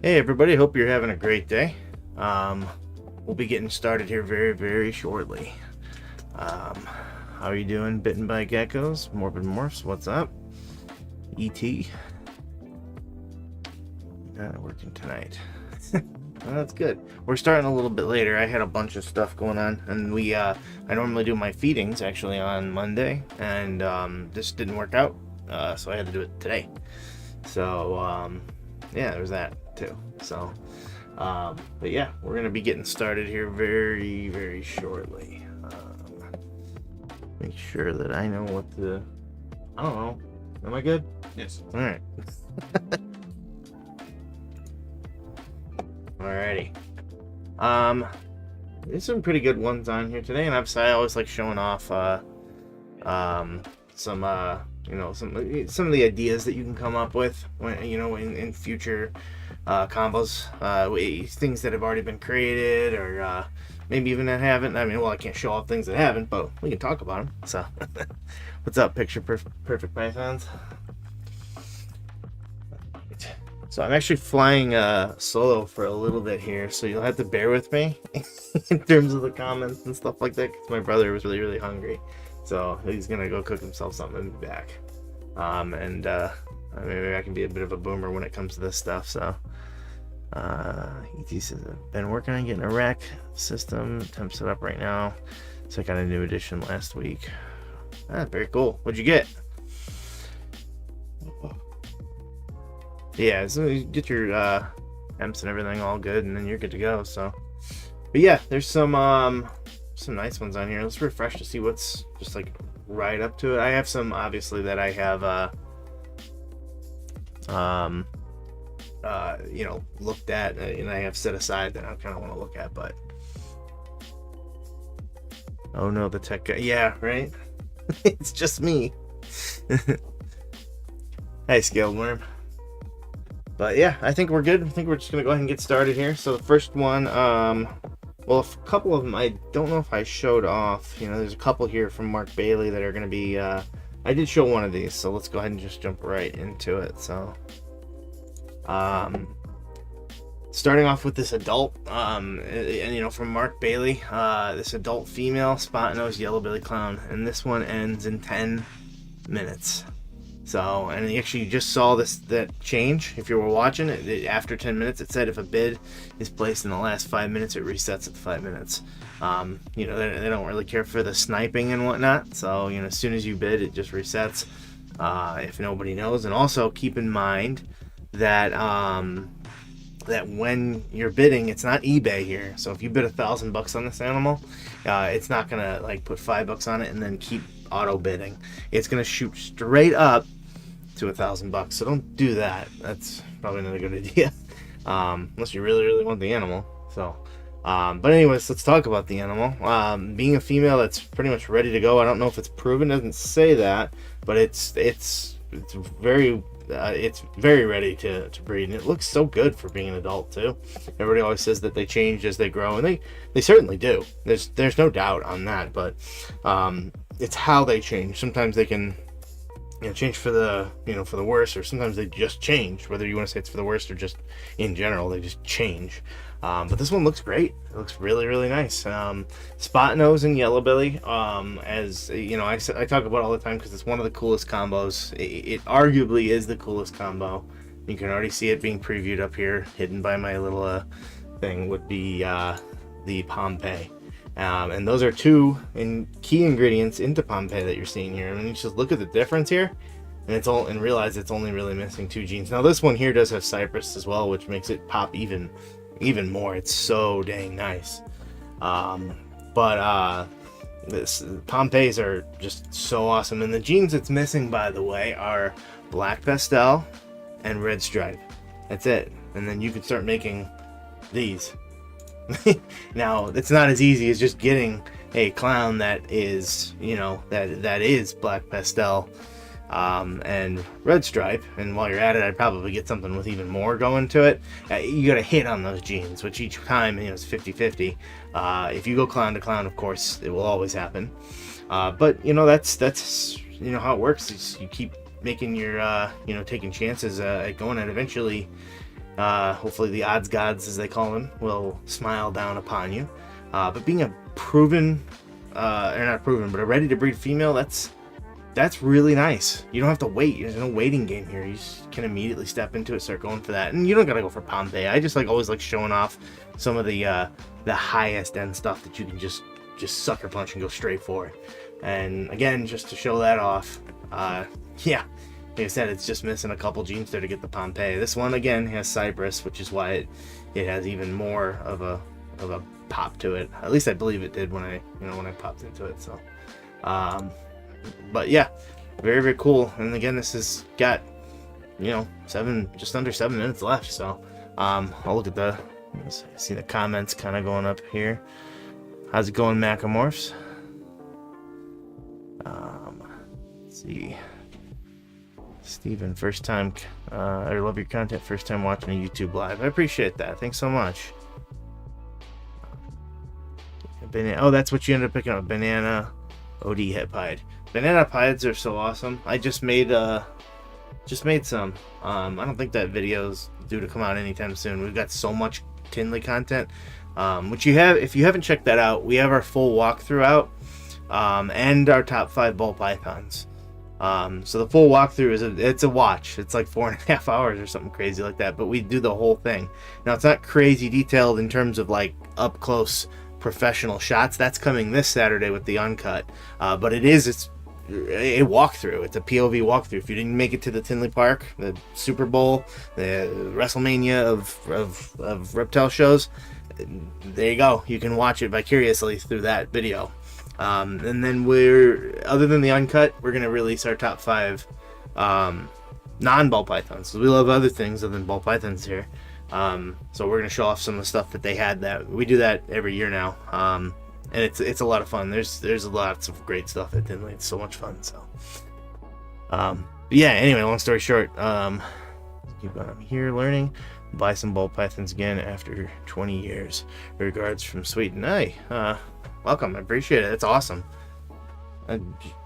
Hey everybody, hope you're having a great day. We'll be getting started here very shortly. How are you doing, bitten by geckos? Morbid Morphs, what's up? ET. Not working tonight. Well, that's good. We're starting a little bit later. I had a bunch of stuff going on, and I normally do my feedings actually on Monday, and this didn't work out, so I had to do it today. So yeah, there's that too. So but yeah, we're gonna be getting started here very shortly. Make sure that I know what to, I don't know, am I good? Yes. All right. Alrighty. There's some pretty good ones on here today, and I always like showing off some some of the ideas that you can come up with when in future combos, things that have already been created, or maybe even that haven't. I mean, well, I can't show off things that haven't, but we can talk about them. So what's up, picture perfect pythons? So I'm actually flying solo for a little bit here, so you'll have to bear with me in terms of the comments and stuff like that, because my brother was really hungry, so he's gonna go cook himself something and be back. And maybe I can be a bit of a boomer when it comes to this stuff. So ET says I've been working on getting a rack system temp set up right now, so I got a new addition last week. Very cool. What'd you get? Yeah, so you get your temps and everything all good, and then you're good to go. So, but yeah, there's some nice ones on here. Let's refresh to see what's just like right up to it. I have some obviously that I have looked at, and I have set aside that I kind of want to look at. But oh no, the tech guy. Yeah, right. It's just me. Hey, Scaled Worm. But yeah, I think we're good. I think we're just gonna go ahead and get started here. So the first one, well, a couple of them I don't know if I showed off. There's a couple here from Mark Bailey that are gonna be. I did show one of these, so let's go ahead and just jump right into it. So, starting off with this adult, and from Mark Bailey, this adult female spot-nosed yellow-bellied clown, and this one ends in 10 minutes. So, and you actually just saw that change. If you were watching it, after 10 minutes, it said if a bid is placed in the last 5 minutes, it resets at 5 minutes. They don't really care for the sniping and whatnot. So, as soon as you bid, it just resets. If nobody knows, and also keep in mind that that when you're bidding, it's not eBay here. So if you bid $1,000 on this animal, it's not gonna like put $5 on it and then keep auto bidding. It's gonna shoot straight up to $1,000. So don't do that. That's probably not a good idea, unless you really want the animal. So, but anyways, let's talk about the animal. Being a female that's pretty much ready to go. I don't know if it's proven. It doesn't say that, but it's very ready to breed, and it looks so good for being an adult too. Everybody always says that they change as they grow, and they certainly do. There's no doubt on that, but it's how they change. Sometimes they can change for the for the worse, or sometimes they just change, whether you want to say it's for the worst or just in general they just change. But this one looks great. It looks really nice. Spot nose and yellow belly, as I talk about all the time because it's one of the coolest combos. It arguably is the coolest combo. You can already see it being previewed up here, hidden by my little thing, would be the Pompeii. And those are two key ingredients into Pompeii that you're seeing here. I mean, you just look at the difference here, and realize it's only really missing 2 genes. Now this one here does have Cypress as well, which makes it pop even more. It's so dang nice. But this Pompeiis are just so awesome, and the genes it's missing, by the way, are black pastel and red stripe. That's it, and then you can start making these. Now it's not as easy as just getting a clown that is that is black pastel and red stripe, and while you're at it, I'd probably get something with even more going to it. You gotta hit on those genes, which each time it's 50-50. If you go clown to clown, of course it will always happen, but that's how it works. You keep making your taking chances at going, and eventually Hopefully the odds gods, as they call them, will smile down upon you. But being a proven, or not proven, but a ready-to-breed female, that's really nice. You don't have to wait. There's no waiting game here. You just can immediately step into it, start going for that. And you don't gotta go for Pompeii. I just always like showing off some of the highest end stuff that you can just sucker punch and go straight for it. And again, just to show that off, yeah, like I said, it's just missing a couple genes there to get the Pompeii. This one again has Cypress, which is why it has even more of a pop to it. At least I believe it did when I popped into it. So, but yeah, very, very cool. And again, this has got just under 7 minutes left. So, I'll look at see the comments kind of going up here. How's it going, Macamorphs? Let's see. Steven, first time, I love your content, first time watching a YouTube live. I appreciate that. Thanks so much. Oh, that's what you ended up picking up. Banana OD hip hide. Banana hides are so awesome. I just made some. I don't think that video's due to come out anytime soon. We've got so much Tinley content. Which if you haven't checked that out, we have our full walkthrough out, and our top 5 ball pythons. So the full walkthrough it's a watch. It's like 4.5 hours or something crazy like that, but we do the whole thing. Now it's not crazy detailed in terms of like up close professional shots. That's coming this Saturday with the uncut, but it's a walkthrough. It's a POV walkthrough. If you didn't make it to the Tinley Park, the Super Bowl, the WrestleMania of reptile shows, there you go. You can watch it vicariously through that video. And then other than the uncut, we're going to release our top 5 non-ball pythons. So we love other things other than ball pythons here. So we're going to show off some of the stuff that they had. That we do that every year now. And it's a lot of fun. There's lots of great stuff at Tinley. It's so much fun. So yeah, anyway, long story short, keep on here learning. Buy some ball pythons again after 20 years. Regards from Sweden. Hey, welcome. I appreciate it. That's awesome. I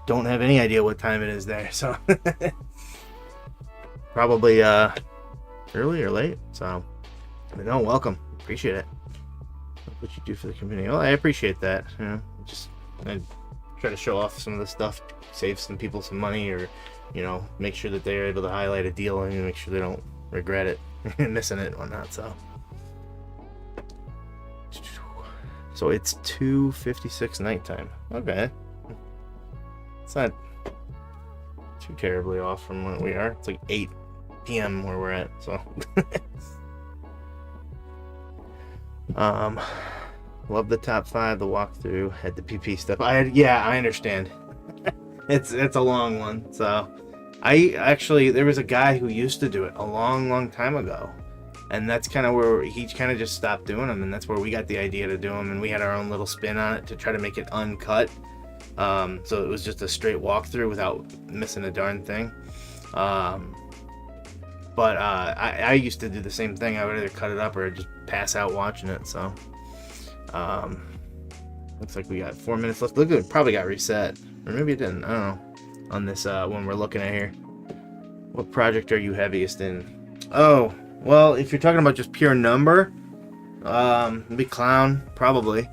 don't have any idea what time it is there, so probably early or late. So, but no, welcome. Appreciate it. What you do for the community. Well, I appreciate that. I try to show off some of the stuff, save some people some money, or make sure that they're able to highlight a deal and make sure they don't regret it. Missing it and whatnot. So it's 2:56 nighttime. Okay, it's not too terribly off from where we are. It's like 8 p.m. where we're at. So love the top 5, the walkthrough, had the PP stuff. I understand. it's a long one. So there was a guy who used to do it a long time ago, and that's kind of where he kind of just stopped doing them, and that's where we got the idea to do them, and we had our own little spin on it to try to make it uncut, so it was just a straight walkthrough without missing a darn thing. But I used to do the same thing. I would either cut it up or just pass out watching it. So looks like we got 4 minutes left. Look, it probably got reset, or maybe it didn't. I don't know. On this one we're looking at here. What project are you heaviest in? Oh, well, if you're talking about just pure number, it'd be Clown, probably.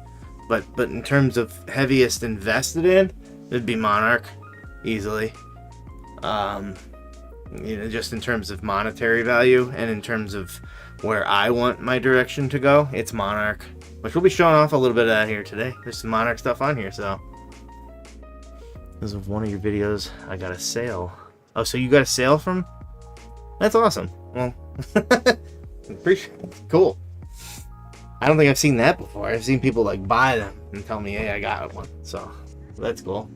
But in terms of heaviest invested in, it'd be Monarch, easily. Just in terms of monetary value and in terms of where I want my direction to go, it's Monarch. Which we'll be showing off a little bit of that here today. There's some Monarch stuff on here, so. Because of one of your videos, I got a sale. Oh, so you got a sale from? That's awesome. Well, appreciate it. Cool. I don't think I've seen that before. I've seen people like buy them and tell me, hey, I got one. So that's cool.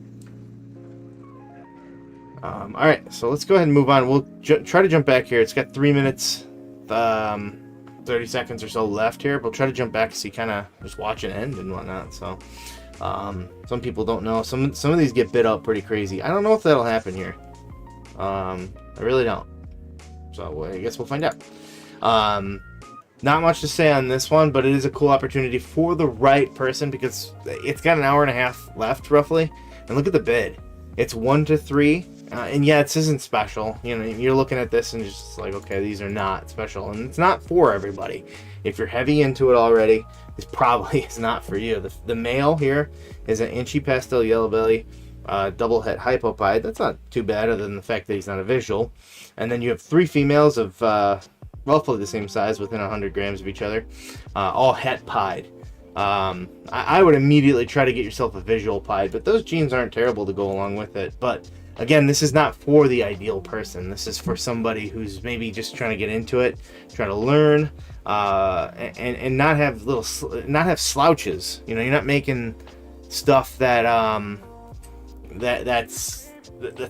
All right, so let's go ahead and move on. We'll try to jump back here. It's got 3 minutes, 30 seconds or so left here. But we'll try to jump back so you kind of just watch it end and whatnot. So. Some people don't know. Some of these get bid up pretty crazy. I don't know if that'll happen here. I really don't. So I guess we'll find out. Not much to say on this one, but it is a cool opportunity for the right person because it's got an hour and a half left roughly. And look at the bid. It's 1 to 3 And yeah, this isn't special. You know, you're looking at this and just like, okay, these are not special, and it's not for everybody. If you're heavy into it already, this probably is not for you. The male here is an inchy pastel yellow belly, double het hypopide. That's not too bad, other than the fact that he's not a visual. And then you have 3 females of roughly the same size, within 100 grams of each other, all het pied. I would immediately try to get yourself a visual pied, but those genes aren't terrible to go along with it. But again, this is not for the ideal person. This is for somebody who's maybe just trying to get into it, try to learn, and not have slouches. You know, you're not making stuff that that's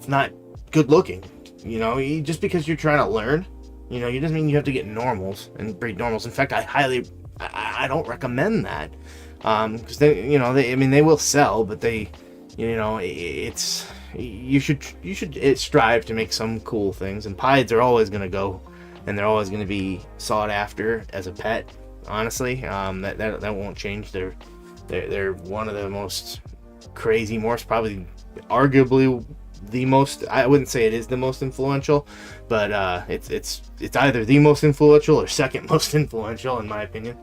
not good looking. You know, just because you're trying to learn, you know, it doesn't mean you have to get normals and breed normals. In fact, I don't recommend that, because they, you know, they will sell, but they, you know, you should strive to make some cool things. And pieds are always going to go, and they're always going to be sought after as a pet. Honestly, that won't change. They're one of the most crazy morphs, probably arguably the most. I wouldn't say it is the most influential, but it's either the most influential or second most influential, in my opinion.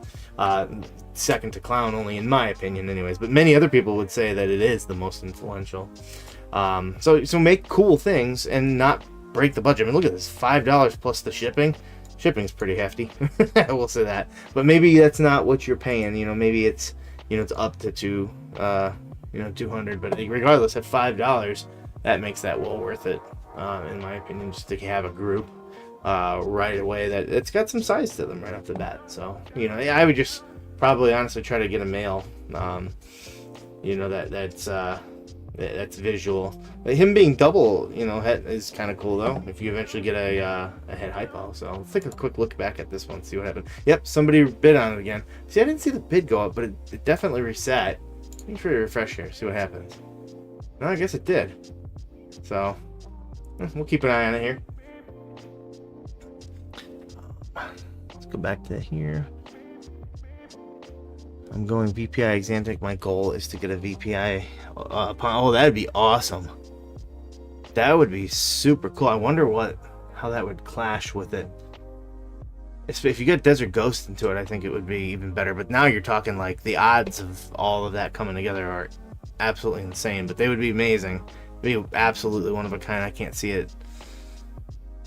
Second to clown, only in my opinion, anyways. But many other people would say that it is the most influential. So make cool things and not break the budget. I mean, look at this, $5 plus the shipping. Shipping's pretty hefty. I will say that. But maybe that's not what you're paying. You know, maybe it's, you know, it's up to 200. But regardless, at $5, that makes that well worth it, in my opinion, just to have a group right away that it's got some size to them right off the bat. So, you know, I would just probably honestly try to get a male, you know, that's visual. Him being double, you know, het is kind of cool though, if you eventually get a het hypo. So let's take a quick look back at this one, see what happened. Yep, somebody bid on it again. See, I didn't see the bid go up, but it definitely reset. Let me try to refresh here, see what happens. No, I guess it did. So we'll keep an eye on it here. Let's go back to here. I'm going VPI Exantic. My goal is to get a VPI. Oh, that'd be awesome. That would be super cool. I wonder how that would clash with it. If you get Desert Ghost into it, I think it would be even better. But now you're talking like the odds of all of that coming together are absolutely insane. But they would be amazing. Be absolutely one of a kind. I can't see it,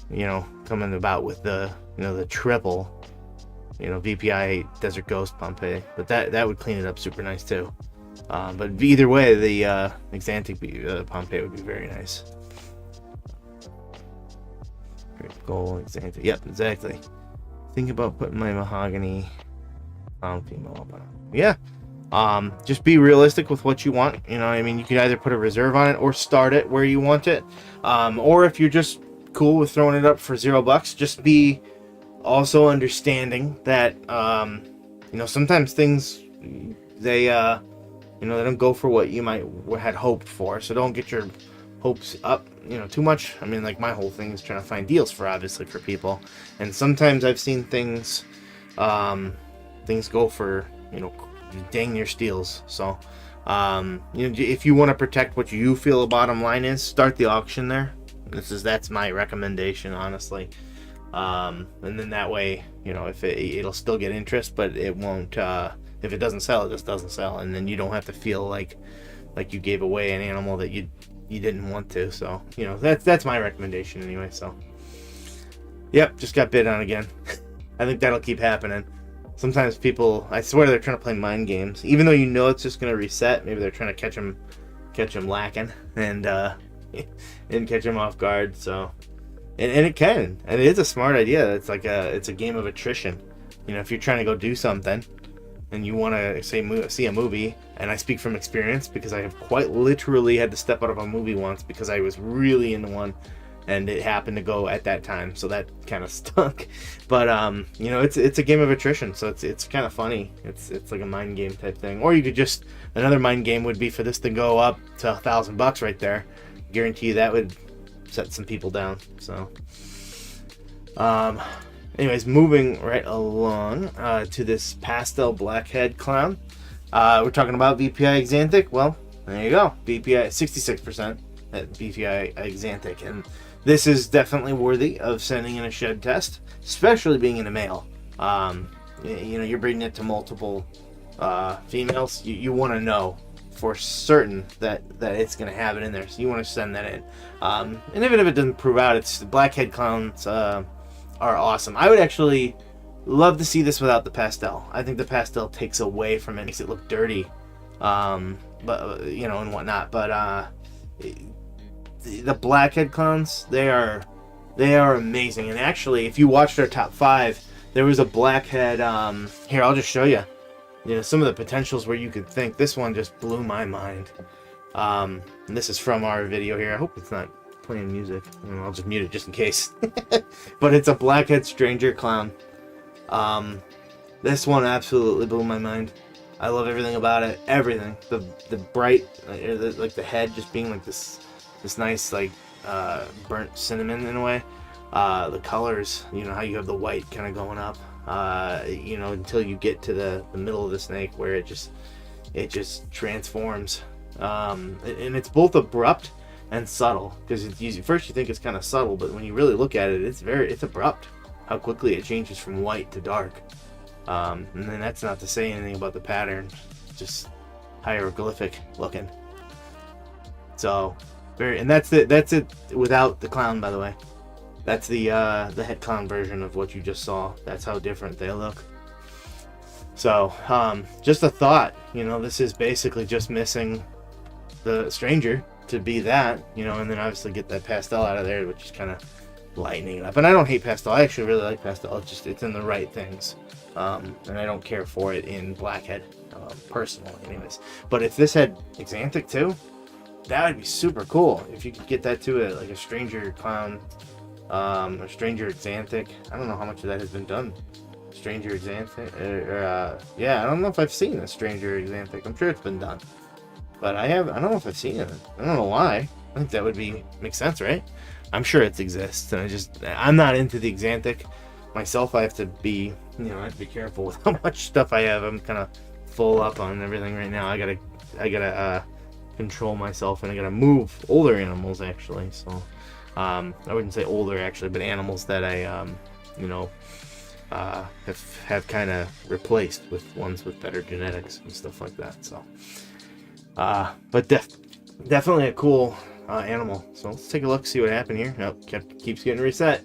you know, coming about with the, you know, the triple, you know, VPI Desert Ghost Pompeii, but that would clean it up super nice too. But either way, the Exantic Pompeii would be very nice. Great goal, Exantic. Yep, exactly. Think about putting my mahogany female up on it. Yeah. Just be realistic with what you want. You know, I mean, you could either put a reserve on it or start it where you want it. Or if you're just cool with throwing it up for $0, just be also understanding that, you know, sometimes things, they, you know, they don't go for what you might had hoped for. So don't get your hopes up, you know, too much. I mean, like my whole thing is trying to find deals obviously for people. And sometimes I've seen things go for, you know, dang near steals. So you know, if you want to protect what you feel a bottom line is, start the auction there. That's my recommendation, honestly. And then that way, you know, if it'll still get interest, but it won't, if it doesn't sell, it just doesn't sell, and then you don't have to feel like you gave away an animal that you didn't want to. So, you know, that's my recommendation anyway. So yep, just got bid on again. I think that'll keep happening. Sometimes people, I swear, they're trying to play mind games, even though you know it's just going to reset. Maybe they're trying to catch them lacking and catch them off guard. So, and it can, and it is a smart idea. It's like it's a game of attrition. You know, if you're trying to go do something and you want to see a movie, and I speak from experience because I have quite literally had to step out of a movie once because I was really into one. And it happened to go at that time, so that kind of stunk. But you know, it's a game of attrition, so it's kind of funny. It's like a mind game type thing. Or you could just, another mind game would be for this to go up to $1,000 right there. Guarantee you that would set some people down. So, anyways, moving right along to this pastel blackhead clown. We're talking about VPI Exantic. Well, there you go. VPI 66%. that beefy Axanthic, and this is definitely worthy of sending in a shed test, especially being in a male. You know, you're breeding it to multiple females. You want to know for certain that it's going to have it in there, so you want to send that in. And even if it doesn't prove out, it's the blackhead clowns are awesome. I would actually love to see this without the pastel. I think the pastel takes away from it, makes it look dirty, but you know, and whatnot. But the blackhead clowns, they are amazing. And actually, if you watched our top 5, there was a blackhead. Here, I'll just show you. You know, some of the potentials where you could think. This one just blew my mind. And this is from our video here. I hope it's not playing music. I'll just mute it just in case. But it's a blackhead stranger clown. This one absolutely blew my mind. I love everything about it. Everything. The bright, like the head just being like this nice, like burnt cinnamon in a way. The colors, you know, how you have the white kind of going up. You know, until you get to the middle of the snake where it just transforms. And it's both abrupt and subtle, because first you think it's kind of subtle, but when you really look at it, it's abrupt how quickly it changes from white to dark. And then that's not to say anything about the pattern, just hieroglyphic looking. So and that's it without the clown, by the way. That's the head clown version of what you just saw. That's how different they look. So, just a thought, you know, this is basically just missing the stranger to be that, you know, and then obviously get that pastel out of there, which is kind of lightening it up. And I don't hate pastel. I actually really like pastel. It's in the right things. And I don't care for it in blackhead, personally, anyways. But if this had Axanthic too, that would be super cool. If you could get that to a stranger clown, a stranger Axanthic. I don't know how much of that has been done. Stranger Axanthic, yeah, I don't know if I've seen a stranger Axanthic. I'm sure it's been done, but I don't know if I've seen it. I don't know why. I think that would make sense, right? I'm sure it exists, and I'm not into the Axanthic myself. I have to be, you know, I have to be careful with how much stuff I have. I'm kind of full up on everything right now. I gotta control myself, and I gotta move older animals actually. So I wouldn't say older actually, but animals that I you know, have kind of replaced with ones with better genetics and stuff like that. So but definitely a cool animal. So let's take a look, see what happened here. Nope, keeps getting reset.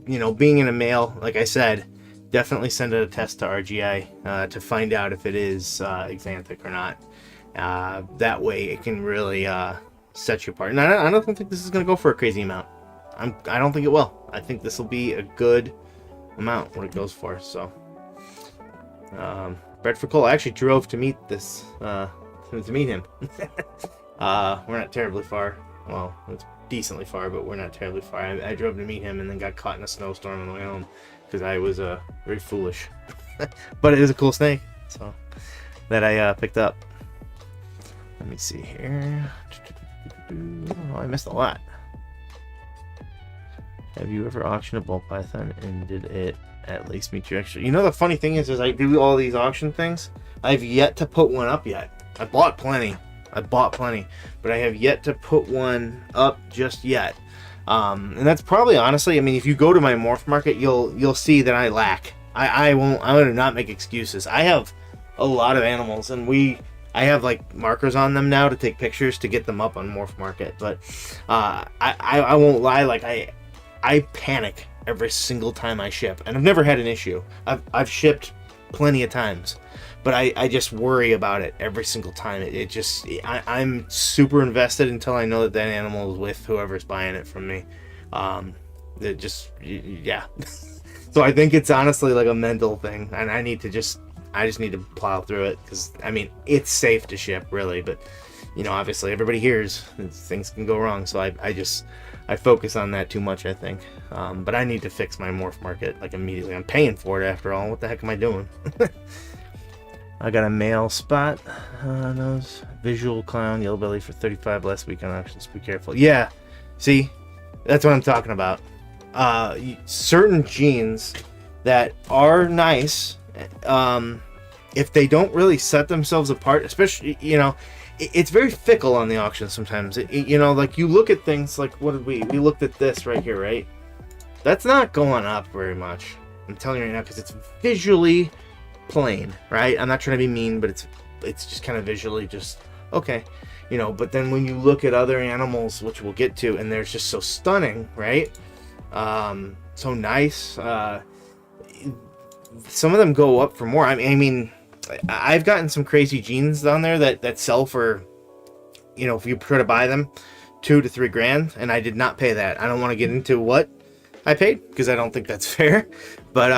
You know, being in a male, like I said, definitely send a test to RGI to find out if it is Axanthic or not. That way it can really set you apart. And I don't think this is going to go for a crazy amount. I don't think it will. I think this will be a good amount what it goes for. So Bedford Cole, I actually drove to meet this to meet him. We're not terribly far. Well, it's decently far, but we're not terribly far. I drove to meet him and then got caught in a snowstorm on the way home because I was very foolish. But it is a cool snake, so that I picked up. Let me see here. Oh, I missed a lot. Have you ever auctioned a ball python and did it at least meet your extra? You know, the funny thing is I do all these auction things. I've yet to put one up yet. I bought plenty, but I have yet to put one up just yet. And that's probably, honestly, I mean, if you go to my Morphmarket, you'll see that I lack. I will not make excuses. I have a lot of animals, and I have like markers on them now to take pictures to get them up on Morphmarket. But I won't lie, like I panic every single time I ship, and I've never had an issue. I've shipped plenty of times, but I just worry about it every single time. I'm super invested until I know that animal is with whoever's buying it from me. Yeah. So I think it's honestly like a mental thing, and I just need to plow through it, because I mean, it's safe to ship really, but you know, obviously everybody hears things can go wrong, so I focus on that too much, I think. But I need to fix my Morphmarket like immediately. I'm paying for it after all. What the heck am I doing? I got a male spot nose visual clown yellow belly for 35 last week on auctions. Be careful. Yeah, see, that's what I'm talking about. Certain genes that are nice, if they don't really set themselves apart, especially, you know, it's very fickle on the auction sometimes. You know, like you look at things like, what did we looked at this right here, right? That's not going up very much. I'm telling you right now, because it's visually plain, right? I'm not trying to be mean, but it's just kind of visually just okay, you know. But then when you look at other animals, which we'll get to, and they're just so stunning, right? So nice. Some of them go up for more. I mean, I've gotten some crazy jeans down there that sell for, you know, if you try to buy them, $2 to $3 grand, and I did not pay that. I don't want to get into what I paid because I don't think that's fair. But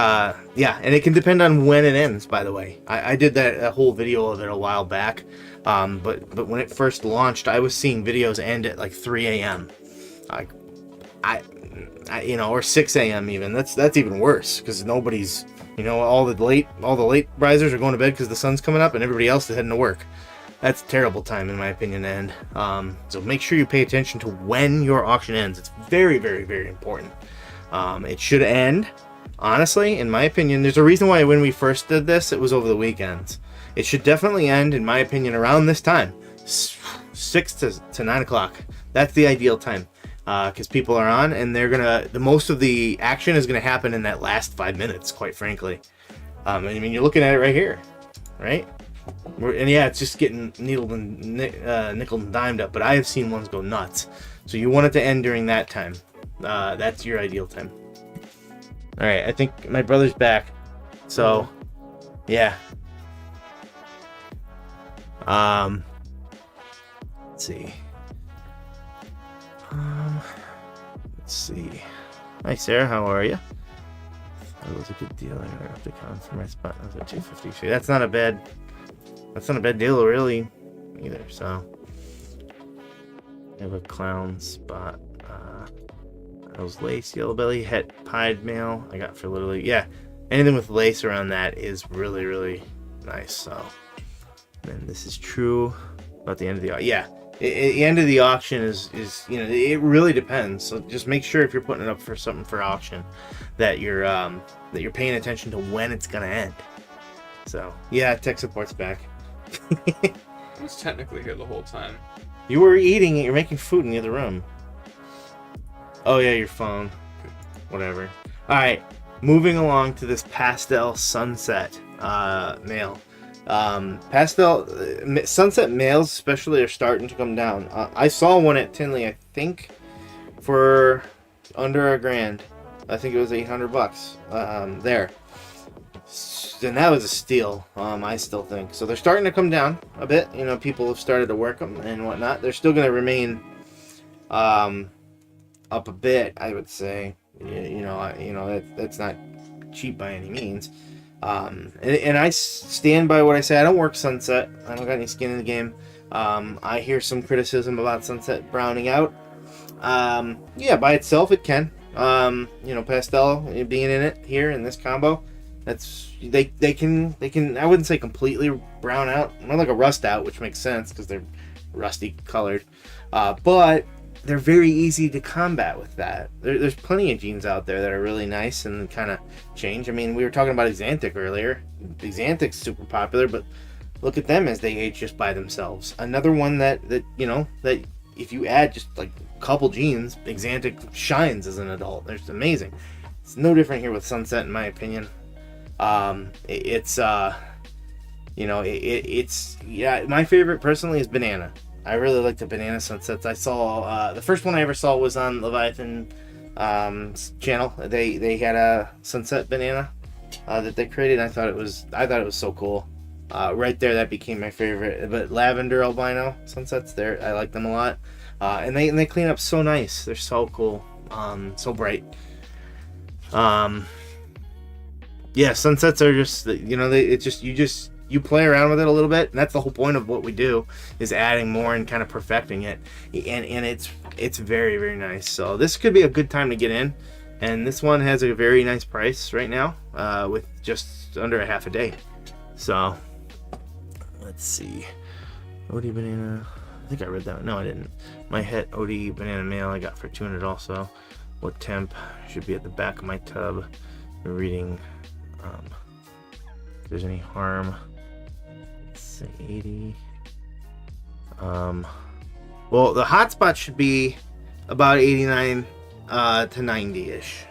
yeah, and it can depend on when it ends. By the way, I did a whole video of it a while back. But when it first launched, I was seeing videos end at like 3 a.m. Like I you know, or 6 a.m. even. That's even worse because nobody's, you know, all the late risers are going to bed because the sun's coming up, and everybody else is heading to work. That's a terrible time, in my opinion, to end. So make sure you pay attention to when your auction ends. It's very, very, very important. It should end, honestly, in my opinion. There's a reason why when we first did this, it was over the weekends. It should definitely end, in my opinion, around this time, 6 to 9 o'clock. That's the ideal time, because people are on, and the most of the action is gonna happen in that last 5 minutes, quite frankly. I mean, you're looking at it right here, right? And yeah, it's just getting needled and nickel and dimed up, but I have seen ones go nuts. So you want it to end during that time. That's your ideal time. All right, I think my brother's back. So, yeah. Let's see. Let's see. Hi, Sarah. How are you? That was a good deal. I have to count for my spot. That was at 250. That's not a bad deal, really, either. So, I have a clown spot. Those lace, yellow belly, het pied male. I got for literally, yeah. Anything with lace around that is really, really nice. So, and this is true about the end of the the end of the auction is you know, it really depends. So just make sure if you're putting it up for something for auction that you're paying attention to when it's gonna end. So yeah, tech support's back. I was technically here the whole time. You were eating it. You're making food in the other room. Oh yeah, your phone. Whatever. All right, moving along to this pastel sunset male. Sunset males especially are starting to come down. I saw one at Tinley, I think, for under $1 grand. I think it was $800 there. And that was a steal, I still think. So they're starting to come down a bit. You know, people have started to work them and whatnot. They're still going to remain up a bit, I would say. You know, that's not cheap by any means. And I stand by what I say. I don't work sunset. I don't got any skin in the game. I hear some criticism about sunset browning out. Yeah, by itself it can. You know, pastel being in it here in this combo, that's they can I wouldn't say completely brown out, more like a rust out, which makes sense because they're rusty colored. But they're very easy to combat with that. There's plenty of jeans out there that are really nice and kind of change. I mean, we were talking about Xanthic earlier. Xanthic's super popular, but look at them as they age just by themselves. Another one that you know, that if you add just like a couple jeans, Xanthic shines as an adult. It's amazing. It's no different here with Sunset, in my opinion. It's you know, it's yeah. My favorite personally is Banana. I really like the Banana Sunsets. I saw the first one I ever saw was on Leviathan channel. They had a Sunset Banana that they created. And I thought it was so cool. Right there, that became my favorite. But Lavender Albino Sunsets, there, I like them a lot. And they clean up so nice. They're so cool. So bright. Yeah, sunsets are just, you know, you play around with it a little bit, and that's the whole point of what we do, is adding more and kind of perfecting it, and it's very, very nice. So this could be a good time to get in, and this one has a very nice price right now, with just under a half a day. So let's see, OD Banana, I think I read that one. No, I didn't. My Het OD Banana Male I got for $200 also. What temp should be at the back of my tub. We're reading if there's any harm. Let's say 80. Well, the hot spot should be about 89 to 90-ish.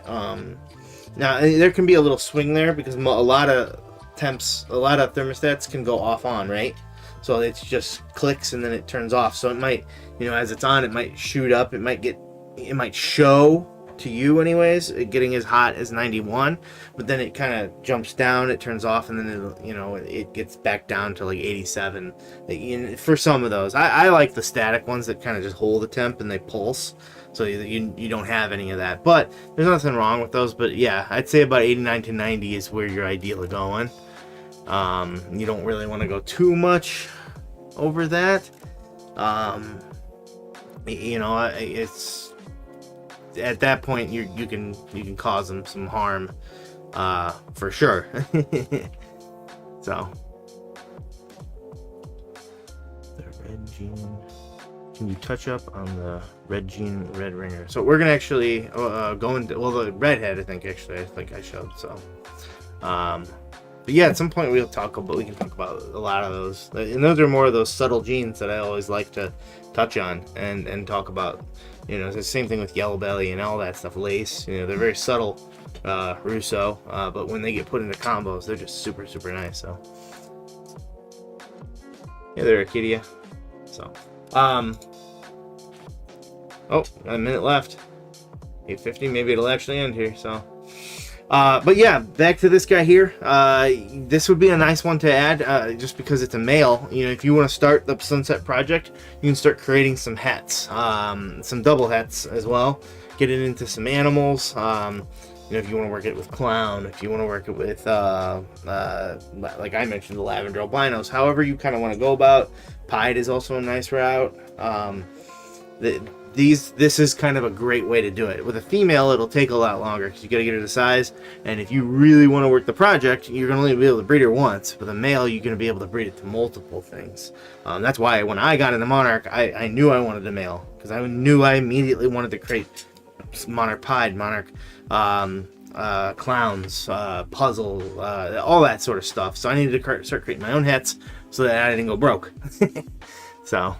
Now, there can be a little swing there because a lot of thermostats can go off on, right? So it just clicks and then it turns off. So it might, as it's on, it might shoot up. It might show to you anyways, getting as hot as 91, but then it kind of jumps down, it turns off, and then it gets back down to like 87. For some of those, I like the static ones that kind of just hold the temp and they pulse, so you don't have any of that. But there's nothing wrong with those. But yeah, I'd say about 89 to 90 is where you're ideally going. You don't really want to go too much over that. It's at that point you can cause them some harm, for sure. So the red gene, can you touch up on the red gene red ringer? So we're gonna actually go into the redhead. I think I showed. So but yeah, at some point we can talk about a lot of those, and those are more of those subtle genes that I always like to touch on and talk about. It's the same thing with yellow belly and all that stuff, lace. They're very subtle, Russo, but when they get put into combos, they're just super, super nice. So, yeah, they're Arcadia. So, oh, a minute left. 8:50, maybe it'll actually end here. So, but yeah, back to this guy here. This would be a nice one to add, just because it's a male. If you want to start the Sunset project, you can start creating some hats, some double hats as well. Get it into some animals. If you want to work it with clown, if you want to work it with, like I mentioned, the lavender albinos. However you kind of want to go about. Pied is also a nice route. This is kind of a great way to do it. With a female, it'll take a lot longer because you got to get her to size. And if you really want to work the project, you're going to only be able to breed her once. With a male, you're going to be able to breed it to multiple things. That's why when I got into Monarch, I knew I wanted a male because I knew I immediately wanted to create Monarch Pied, Monarch clowns, puzzle, all that sort of stuff. So I needed to start creating my own hats so that I didn't go broke. So.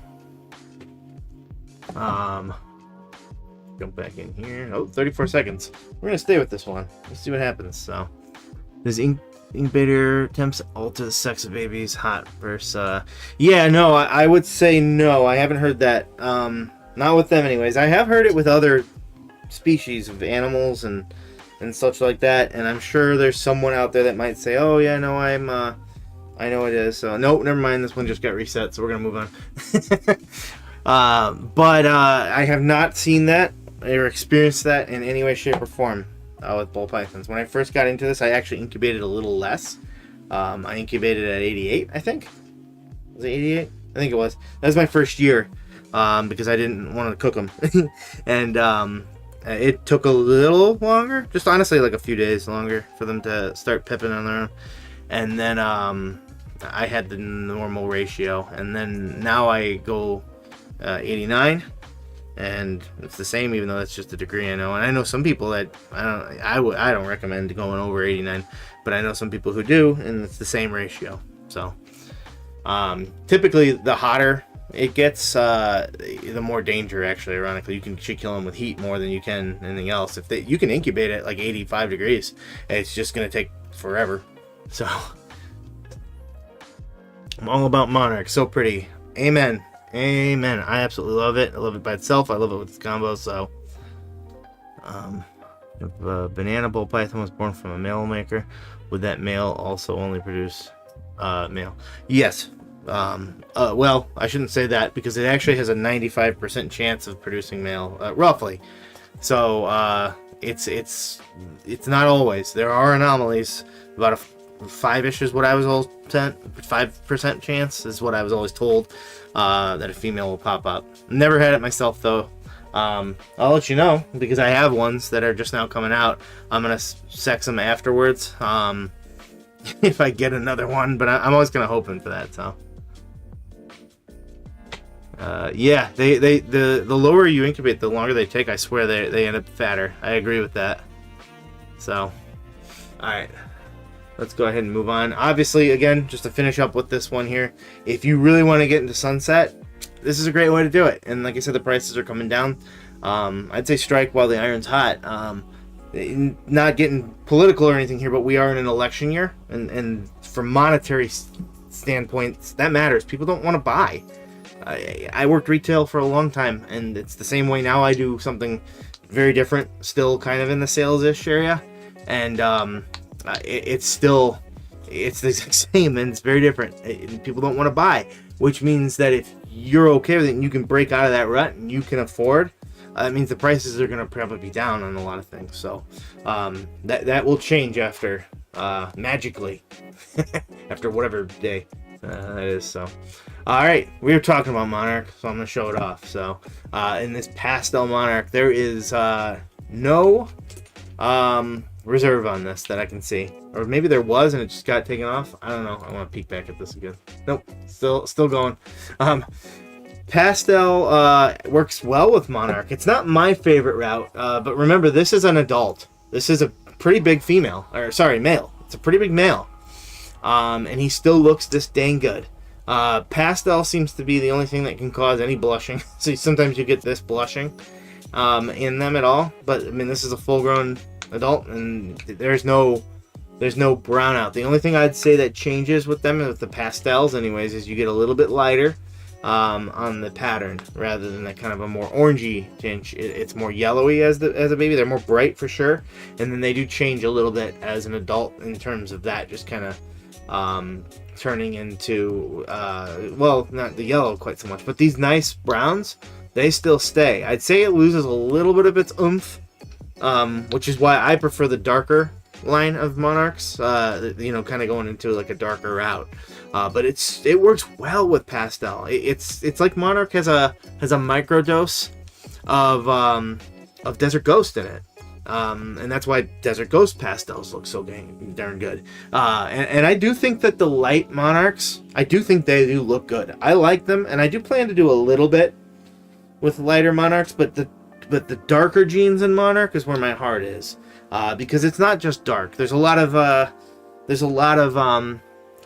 Jump back in here. Oh, 34 seconds. We're gonna stay with this one. Let's see what happens. So, this incubator temps alter sex of babies, hot versus. Yeah, no, I would say no. I haven't heard that. Not with them, anyways. I have heard it with other species of animals and such like that. And I'm sure there's someone out there that might say, "Oh yeah, no, I know it is." So, nope, never mind. This one just got reset, so we're gonna move on. But I have not seen that or experienced that in any way, shape, or form with ball pythons. When I first got into this, I actually incubated a little less. I incubated at 88, I think. Was it 88? I think it was. That was my first year because I didn't want to cook them. And it took a little longer, just honestly like a few days longer for them to start pipping on their own. And then I had the normal ratio. And then now I go 89, and it's the same, even though that's just a degree. I know, and I know some people that I don't recommend going over 89, but I know some people who do, and it's the same ratio. So typically the hotter it gets, the more danger. Actually, ironically, you can kill them with heat more than you can anything else. You can incubate at like 85 degrees, it's just gonna take forever. So I'm all about Monarch. So pretty. Amen. Amen. I absolutely love it. I love it by itself. I love it with its combo. So, if a banana bull python was born from a male maker, would that male also only produce male? Yes. Well, I shouldn't say that because it actually has a 95% chance of producing male, roughly. So, it's not always. There are anomalies. About a 5-ish is what I was always sent. 5% chance is what I was always told. That a female will pop up. Never had it myself though. I'll let you know because I have ones that are just now coming out. I'm gonna sex them afterwards if I get another one, but I'm always kind of hoping for that. So yeah, the lower you incubate, the longer they take. I swear they end up fatter. I agree with that. So all right. Let's go ahead and move on. Obviously, again, just to finish up with this one here, if you really want to get into Sunset, this is a great way to do it. And like I said, the prices are coming down. I'd say strike while the iron's hot. Not getting political or anything here, but we are in an election year, and from monetary standpoints, that matters. People don't want to buy. I worked retail for a long time, and it's the same way now. I do something very different, still kind of in the sales-ish area, and it's the exact same, and it's very different. People don't want to buy, which means that if you're okay with it and you can break out of that rut and you can afford, that means the prices are going to probably be down on a lot of things. So that will change after magically after whatever day that is. So all right, we were talking about Monarch, so I'm going to show it off. So in this pastel Monarch, there is no reserve on this that I can see, or maybe there was and it just got taken off. I don't know. I want to peek back at this again. Nope, still going. Pastel works well with Monarch. It's not my favorite route, but remember, this is an adult. This is a pretty big female, or sorry, male. It's a pretty big male, and he still looks this dang good. Pastel seems to be the only thing that can cause any blushing. So sometimes you get this blushing in them at all, but I mean, this is a full-grown adult, and there's no brownout. The only thing I'd say that changes with them, with the pastels anyways, is you get a little bit lighter on the pattern rather than that kind of a more orangey tinge. It's more yellowy as a baby. They're more bright for sure, and then they do change a little bit as an adult in terms of that, just kind of turning into well, not the yellow quite so much, but these nice browns, they still stay. I'd say it loses a little bit of its oomph, which is why I prefer the darker line of Monarchs, kind of going into like a darker route, but it works well with pastel. It's like Monarch has a microdose of Desert Ghost in it, and that's why Desert Ghost pastels look so darn good. And I do think that the light Monarchs, I do think they do look good. I like them, and I do plan to do a little bit with lighter Monarchs, but the darker genes in Monarch is where my heart is, because it's not just dark. There's a lot of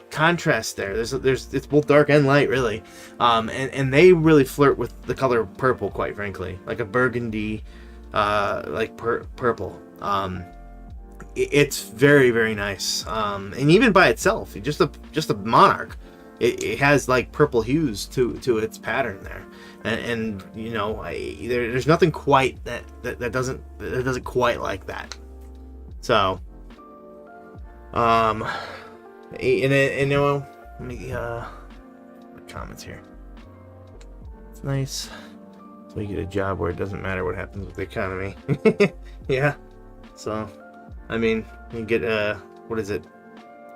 contrast there. It's both dark and light, really, and they really flirt with the color purple, quite frankly, like a burgundy, purple. It's very, very nice, and even by itself, just a Monarch, it has like purple hues to its pattern there. And there's nothing quite that doesn't quite like that. So, let me comments here. It's nice. So we get a job where it doesn't matter what happens with the economy. Yeah. So, I mean, you get what is it?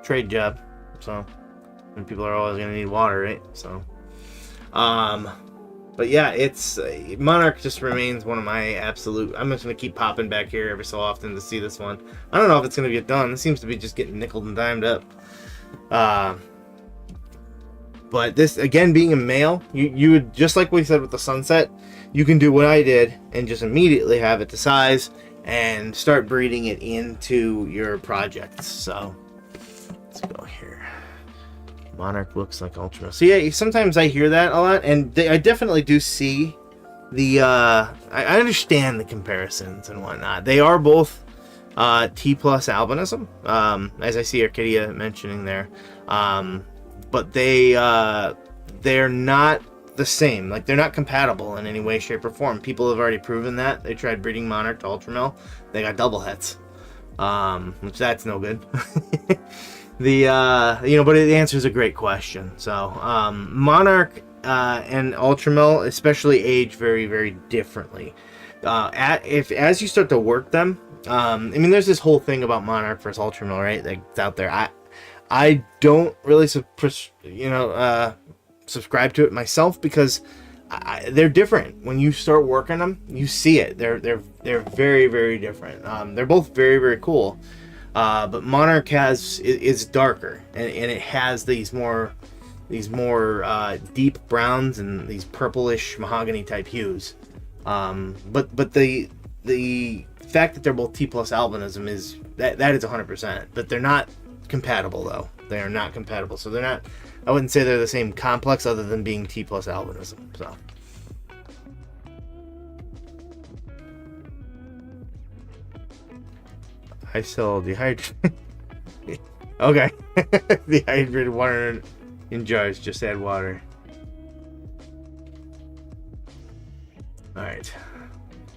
Trade job. So, and people are always gonna need water, right? So, but yeah, it's Monarch just remains one of my absolute. I'm just gonna keep popping back here every so often to see this one. I don't know if it's gonna get done. It seems to be just getting nickeled and dimed up. But this, again, being a male, you would, just like we said with the Sunset, you can do what I did and just immediately have it to size and start breeding it into your projects. So let's go here. Monarch looks like Ultra. So yeah, sometimes I hear that a lot, and I definitely do see the I understand the comparisons and whatnot. They are both T plus albinism, as I see Arcadia mentioning there, but they're not the same. Like, they're not compatible in any way, shape, or form. People have already proven that. They tried breeding Monarch to Ultramel, they got double hets, which that's no good. But it answers a great question. So, Monarch and Ultramel especially age very, very differently. As you start to work them, there's this whole thing about Monarch versus Ultramel, right? That's out there. I don't really subscribe to it myself, because they're different. When you start working them, you see it. They're very, very different. They're both very, very cool. But Monarch is darker, and it has these more deep browns and these purplish mahogany type hues. But the fact that they're both T plus albinism is that is 100%. But they're not compatible though. They are not compatible. So they're not, I wouldn't say they're the same complex other than being T plus albinism. So. I sell dehydrated. Okay. Dehydrated water in jars. Just add water. Alright.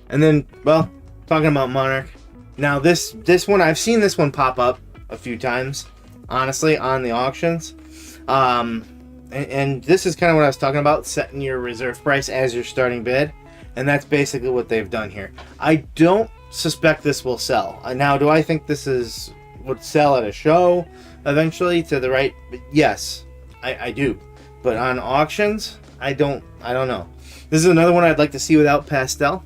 And then, well, talking about Monarch. Now this one, I've seen this one pop up a few times, honestly, on the auctions. And this is kind of what I was talking about, setting your reserve price as your starting bid. And that's basically what they've done here. I don't suspect this will sell. Now, do I think this would sell at a show eventually to the right? Yes, I do. But on auctions, I don't know. This is another one I'd like to see without pastel.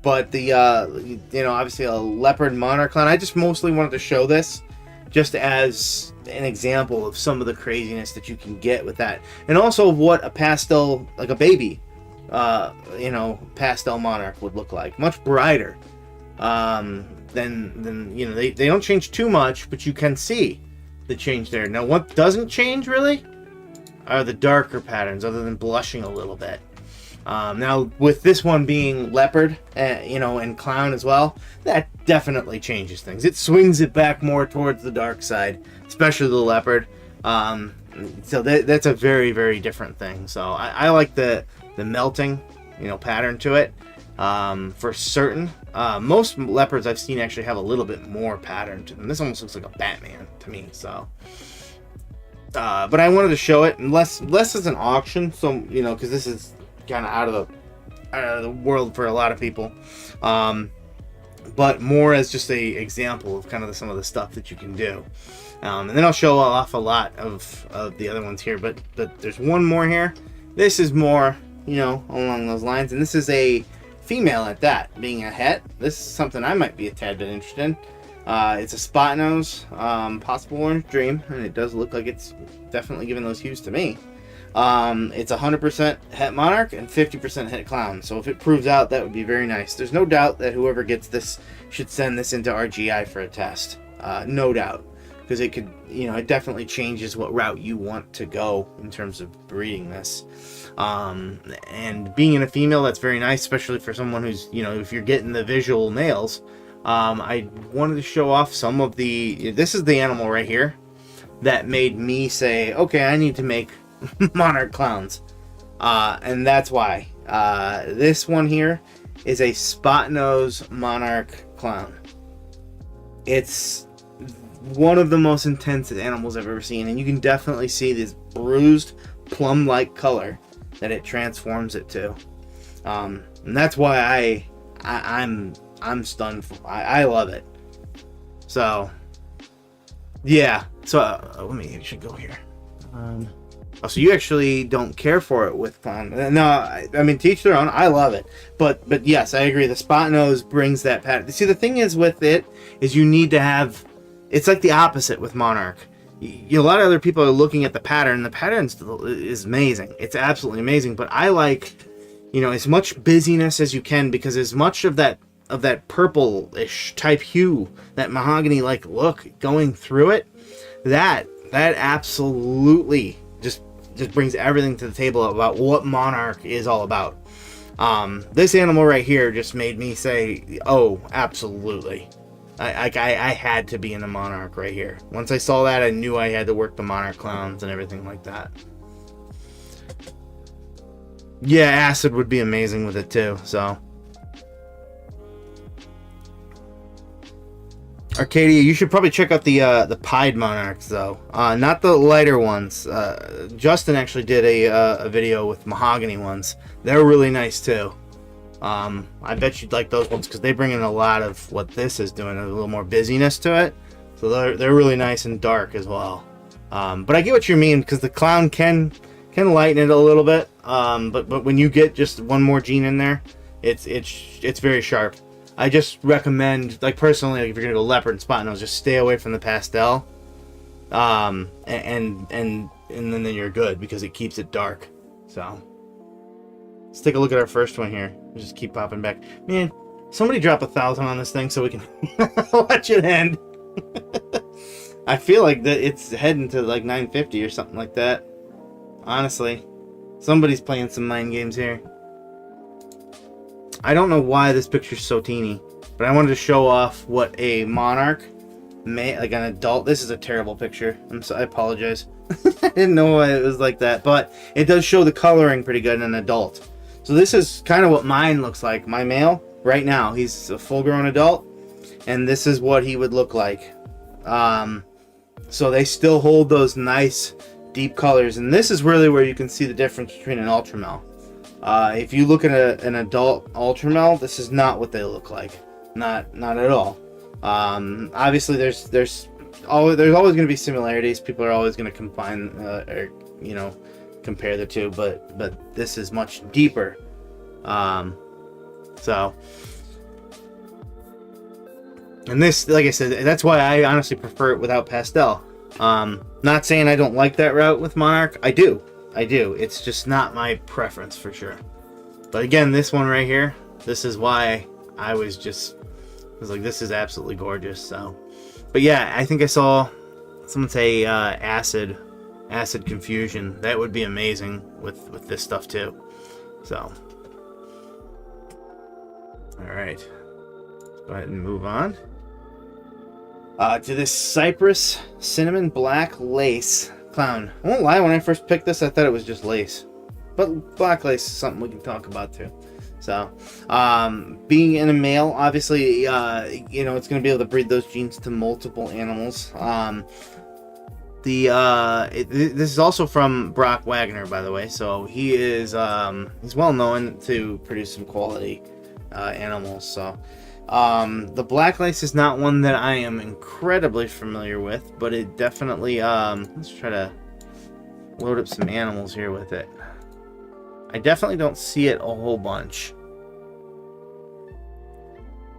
But the, obviously a leopard monarch clown. I just mostly wanted to show this just as an example of some of the craziness that you can get with that. And also what a pastel, like a baby, pastel monarch would look like. Much brighter than they don't change too much, but you can see the change there. Now, what doesn't change really are the darker patterns, other than blushing a little bit. Now, with this one being leopard, and clown as well, that definitely changes things. It swings it back more towards the dark side, especially the leopard. So that's a very, very different thing. So I like the melting, pattern to it. For certain, most leopards I've seen actually have a little bit more pattern to them. This almost looks like a Batman to me. So. But I wanted to show it, less as an auction, so because this is kind of out of the world for a lot of people, but more as just a example of kind of some of the stuff that you can do, and then I'll show off a lot of the other ones here. But there's one more here. This is more along those lines, and this is a female at that, being a het. This is something I might be a tad bit interested in. It's a spot nose, possible orange dream, and it does look like it's definitely giving those hues to me. It's 100% het monarch and 50% het clown. So if it proves out, that would be very nice. There's no doubt that whoever gets this should send this into RGI for a test. No doubt, because it could, it definitely changes what route you want to go in terms of breeding this. And being in a female, that's very nice, especially for someone who's, if you're getting the visual nails. I wanted to show off some of this is the animal right here that made me say, okay, I need to make monarch clowns. And that's why. This one here is a spot nose monarch clown. It's one of the most intense animals I've ever seen, and you can definitely see this bruised plum-like color that it transforms it to. And that's why I'm stunned. I love it. So, yeah. So, I should go here. So you actually don't care for it with clown? No, I mean, teach their own. I love it. But yes, I agree. The spot nose brings that pattern. See, the thing is with it is you need to have, it's like the opposite with monarch. A lot of other people are looking at the pattern. The pattern is amazing. It's absolutely amazing. But I like, as much busyness as you can, because as much of that purple-ish type hue, that mahogany-like look going through it, that absolutely just brings everything to the table about what monarch is all about. This animal right here just made me say, oh, absolutely. I had to be in the monarch right here. Once I saw that, I knew I had to work the monarch clowns and everything like that. Yeah, acid would be amazing with it too, so. Arcadia, you should probably check out the pied monarchs though, not the lighter ones. Justin actually did a video with mahogany ones. They're really nice too. I bet you'd like those ones because they bring in a lot of what this is doing, a little more busyness to it. So they're really nice and dark as well. But I get what you mean, because the clown can lighten it a little bit. But when you get just one more gene in there, it's very sharp. I just recommend, like personally, like if you're gonna go leopard and spot nose, just stay away from the pastel, and then you're good because it keeps it dark. So let's take a look at our first one here. We'll just keep popping back. Man, somebody drop 1,000 on this thing so we can watch it end. I feel like that it's heading to like 950 or something like that. Honestly, somebody's playing some mind games here. I don't know why this picture's so teeny, but I wanted to show off what a monarch may, like an adult. This is a terrible picture. I apologize. I didn't know why it was like that, but it does show the coloring pretty good in an adult. So this is kind of what mine looks like. My male right now, he's a full-grown adult, and this is what he would look like. So they still hold those nice deep colors, and this is really where you can see the difference between an ultramel. If you look at an adult ultramel, this is not what they look like. Not at all. Obviously, there's always going to be similarities. People are always going to combine or compare the two, but this is much deeper. So, and this, like I said, that's why I honestly prefer it without pastel. Not saying I don't like that route with Monarch. I do. It's just not my preference for sure. But again, this one right here, this is why I was like, this is absolutely gorgeous. So, but yeah, I think I saw someone say acid confusion. That would be amazing with this stuff too. So, all right, let's go ahead and move on to this Cypress cinnamon black lace clown. I won't lie, when I first picked this, I thought it was just lace, but black lace is something we can talk about too. So, being in a male, obviously, it's going to be able to breed those genes to multiple animals. This is also from Brock Wagner, by the way. So he is he's well known to produce some quality animals. So the black lace is not one that I am incredibly familiar with, but it definitely let's try to load up some animals here with it. I definitely don't see it a whole bunch.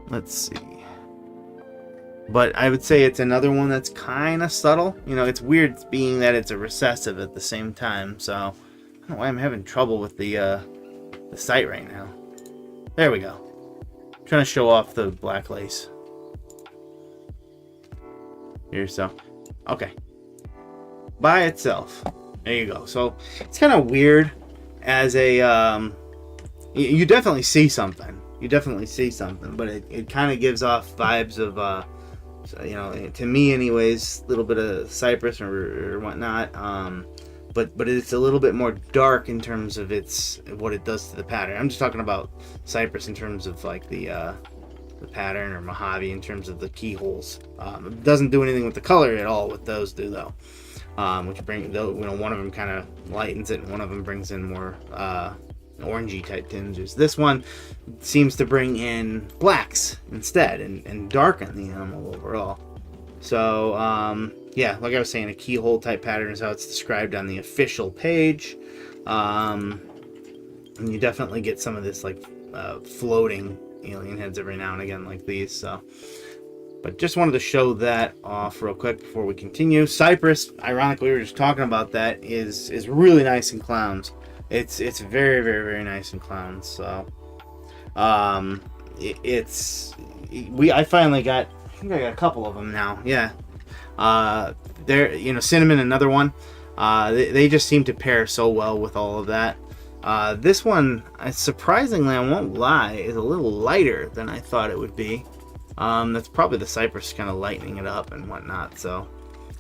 Let's see. But I would say it's another one that's kind of subtle. It's weird being that it's a recessive at the same time. So, I don't know why I'm having trouble with the site right now. There we go. I'm trying to show off the black lace. Here, so. Okay. By itself. There you go. So, it's kind of weird as a... you definitely see something. But it kind of gives off vibes of... to me anyways, a little bit of cypress or whatnot, but it's a little bit more dark in terms of what it does to the pattern. I'm just talking about cypress in terms of like the pattern, or Mojave in terms of the keyholes. It doesn't do anything with the color at all. What those do though, which one of them kind of lightens it, and one of them brings in more orangey type tinges. This one seems to bring in blacks instead and darken the animal overall. So yeah, like I was saying, a keyhole type pattern is how it's described on the official page. And you definitely get some of this like floating alien heads every now and again like these. So, but just wanted to show that off real quick before we continue. Cypress, ironically, we were just talking about that, is really nice in clowns. It's very, very, very nice in clowns. So, I finally got, I think I got a couple of them now. Yeah. Cinnamon, another one. They just seem to pair so well with all of that. This one, surprisingly, I won't lie, is a little lighter than I thought it would be. That's probably the cypress kind of lightening it up and whatnot. So,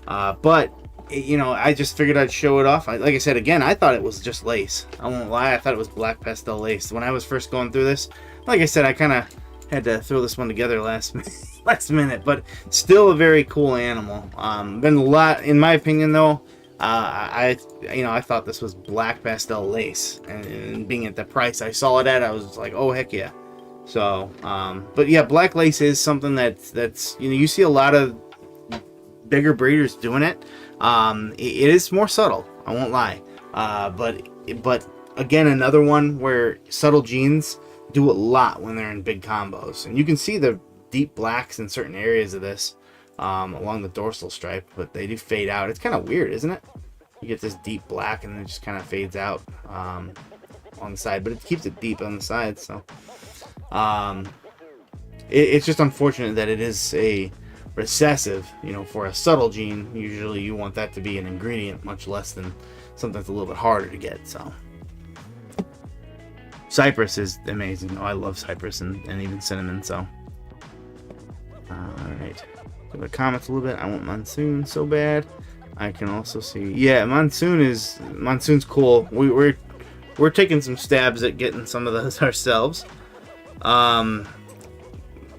but I just figured I'd show it off. Like I said, again, I thought it was just lace. I won't lie, I thought it was black pastel lace. When I was first going through this, like I said, I kind of had to throw this one together last minute, but still a very cool animal. Been a lot, in my opinion, though. I thought this was black pastel lace, and being at the price I saw it at, I was like, oh heck yeah. So, but yeah, black lace is something that's you see a lot of bigger breeders doing it. It is more subtle, I won't lie. But again, another one where subtle genes do a lot when they're in big combos, and you can see the deep blacks in certain areas of this along the dorsal stripe, but they do fade out. It's kind of weird, isn't it? You get this deep black and it just kind of fades out on the side, but it keeps it deep on the side. So it's just unfortunate that it is a recessive, you know, for a subtle gene, usually you want that to be an ingredient, much less than something that's a little bit harder to get. So cypress is amazing. Oh, I love cypress and even cinnamon. So all right, go to the comments a little bit. I want monsoon so bad. I can also see, yeah, monsoon's cool. We're taking some stabs at getting some of those ourselves. But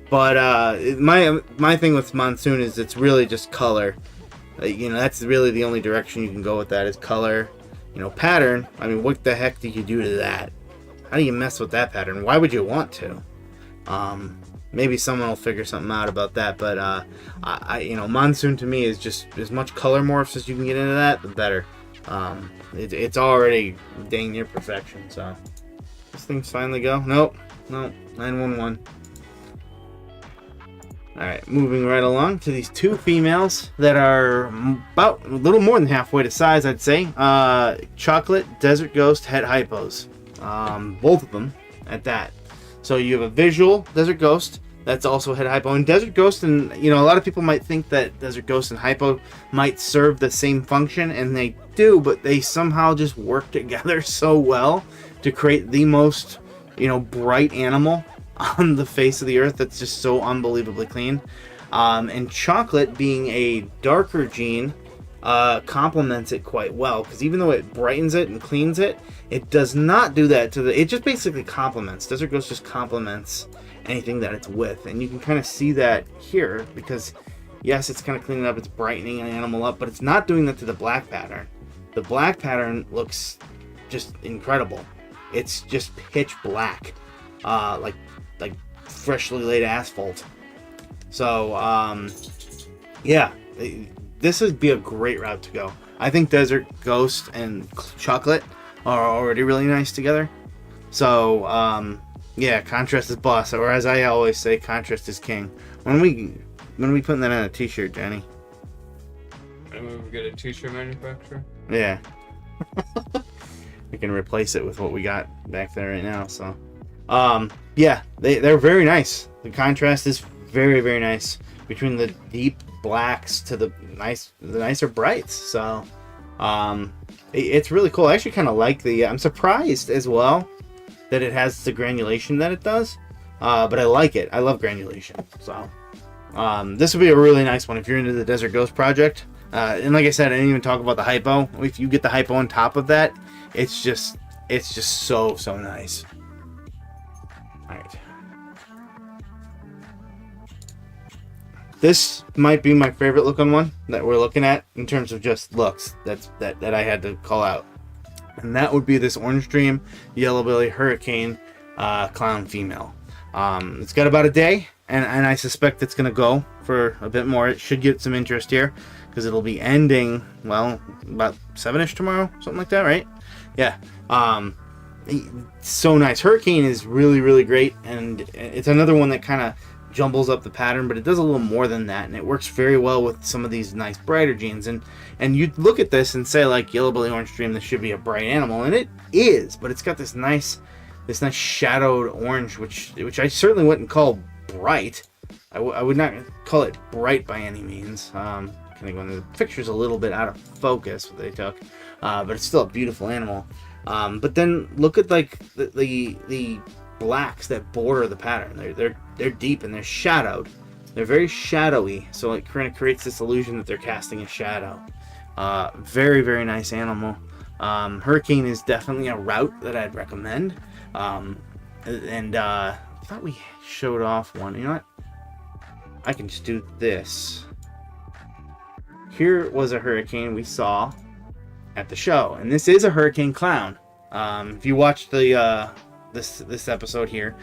my thing with monsoon is it's really just color. You know, that's really the only direction you can go with that is color. You know, pattern. I mean, what the heck do you do to that? How do you mess with that pattern? Why would you want to? Maybe someone will figure something out about that. But you know, monsoon to me is just as much color morphs as you can get into that, the better. It's already dang near perfection. So this thing's finally go. Nope, 911. Alright, moving right along to these two females that are about a little more than halfway to size, I'd say. Chocolate Desert Ghost Het Hypos. Both of them at that. So you have a visual Desert Ghost that's also Het Hypo. And Desert Ghost, and you know, a lot of people might think that Desert Ghost and Hypo might serve the same function, and they do, but they somehow just work together so well to create the most, you know, bright animal on the face of the earth that's just so unbelievably clean. And chocolate being a darker gene complements it quite well, because even though it brightens it and cleans it, it does not do that to the, it just basically complements. Desert Ghost just complements anything that it's with, and you can kind of see that here, because yes, it's kind of cleaning up, it's brightening an animal up, but it's not doing that to the black pattern. The black pattern looks just incredible. It's just pitch black, like freshly laid asphalt. So yeah, this would be a great route to go. I think Desert Ghost and Chocolate are already really nice together. So yeah, contrast is boss, or as I always say, contrast is king. When are we putting that on a t-shirt, Johnny? When we get a t-shirt manufacturer? Yeah. We can replace it with what we got back there right now. So yeah, they're very nice. The contrast is very, very nice between the deep blacks to the nicer brights. So it's really cool. I actually kind of like the, I'm surprised as well that it has the granulation that it does, but I like it. I love granulation. So this would be a really nice one if you're into the Desert Ghost project. And like I said, I didn't even talk about the hypo. If you get the hypo on top of that, it's just so nice. All right. This might be my favorite looking one that we're looking at in terms of just looks. That I had to call out, and that would be this Orange Dream Yellow Belly Hurricane Clown female. It's got about a day, and I suspect it's gonna go for a bit more. It should get some interest here because it'll be ending, well, about 7-ish tomorrow, something like that, right? Yeah. So nice. Hurricane is really, really great, and it's another one that kind of jumbles up the pattern, but it does a little more than that, and it works very well with some of these nice brighter genes. And you look at this and say, like, Yellow Belly Orange Dream, this should be a bright animal, and it is, but it's got this nice shadowed orange, which I certainly wouldn't call bright. I would not call it bright by any means. Kind of going, the picture's a little bit out of focus what they took, but it's still a beautiful animal. But then look at like the blacks that border the pattern. They're deep and they're shadowed. They're very shadowy, so it kind of creates this illusion that they're casting a shadow. Very, very nice animal. Hurricane is definitely a route that I'd recommend. And I thought we showed off one. You know what? I can just do this. Here was a hurricane we saw at the show, and this is a hurricane clown. If you watched the this episode here,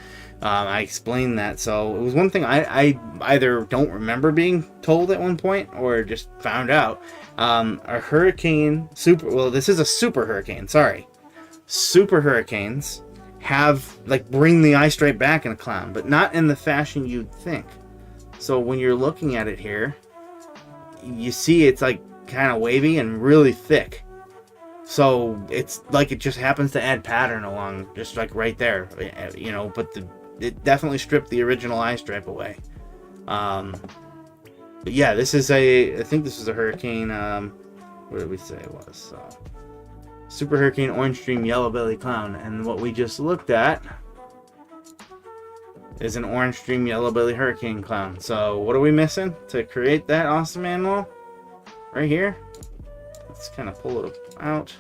I explained that. So it was one thing I either don't remember being told at one point or just found out. A hurricane this is a super hurricane. Sorry, super hurricanes have bring the eye stripe back in a clown, but not in the fashion you'd think. So when you're looking at it here, you see it's like kind of wavy and really thick. So it's like it just happens to add pattern along, just like right there, you know. But it definitely stripped the original eye stripe away. But yeah, this is I think this is a Hurricane, what did we say it was? Super Hurricane Orange Stream Yellow Belly Clown. And what we just looked at is an Orange Stream Yellow Belly Hurricane Clown. So what are we missing to create that awesome animal? Right here. Let's kind of pull it out.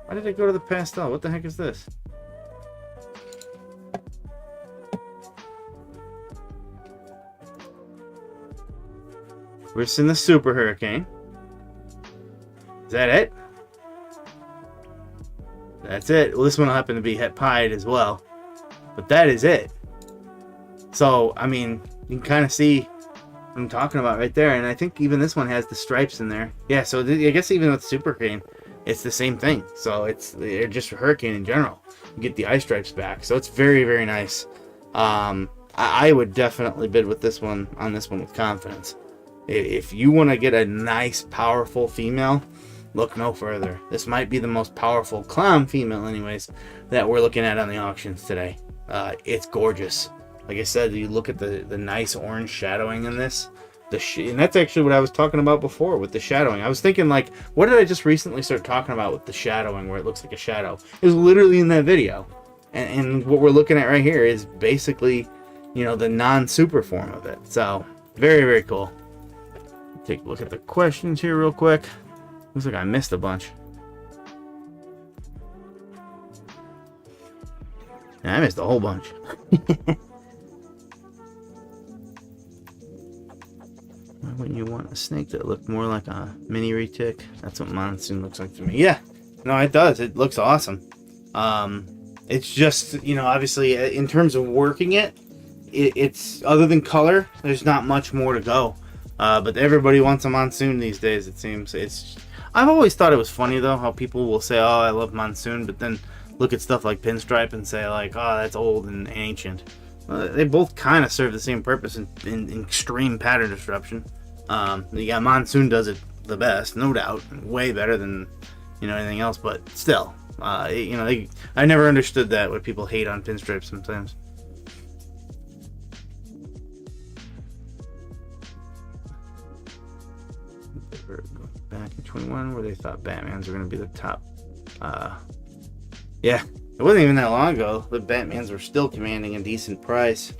Why did it go to the pastel? What the heck is this? We're missing the Super Hurricane. Is that it? That's it. Well, this one will happen to be het pied as well. But that is it. So, I mean, you can kind of see what I'm talking about right there. And I think even this one has the stripes in there. Yeah, so I guess even with Super Hurricane, it's the same thing. So they're just a Hurricane in general. You get the eye stripes back. So it's very, very nice. I would definitely bid with this one on this one with confidence. If you want to get a nice, powerful female, look no further. This might be the most powerful clown female anyways that we're looking at on the auctions today. It's gorgeous. Like I said, you look at the nice orange shadowing in this. And that's actually what I was talking about before with the shadowing. I was thinking, like, what did I just recently start talking about with the shadowing where it looks like a shadow? It was literally in that video. And what we're looking at right here is basically, you know, the non-super form of it. So, very, very cool. Take a look at the questions here real quick. Looks like I missed a bunch. Yeah, I missed a whole bunch. Why wouldn't you want a snake that looked more like a mini retic? That's what Monsoon looks like to me. Yeah, no, it does. It looks awesome. It's just, you know, obviously in terms of working it, it's other than color, there's not much more to go. But everybody wants a Monsoon these days, it seems. I've always thought it was funny, though, how people will say, oh, I love Monsoon, but then look at stuff like Pinstripe and say, like, oh, that's old and ancient. They both kind of serve the same purpose in extreme pattern disruption. Yeah, Monsoon does it the best, no doubt. Way better than, you know, anything else, but still. You know, I never understood that, what people hate on Pinstripe sometimes. Back in 21 where they thought Batmans were going to be the top. Yeah, it wasn't even that long ago. The Batmans were still commanding a decent price.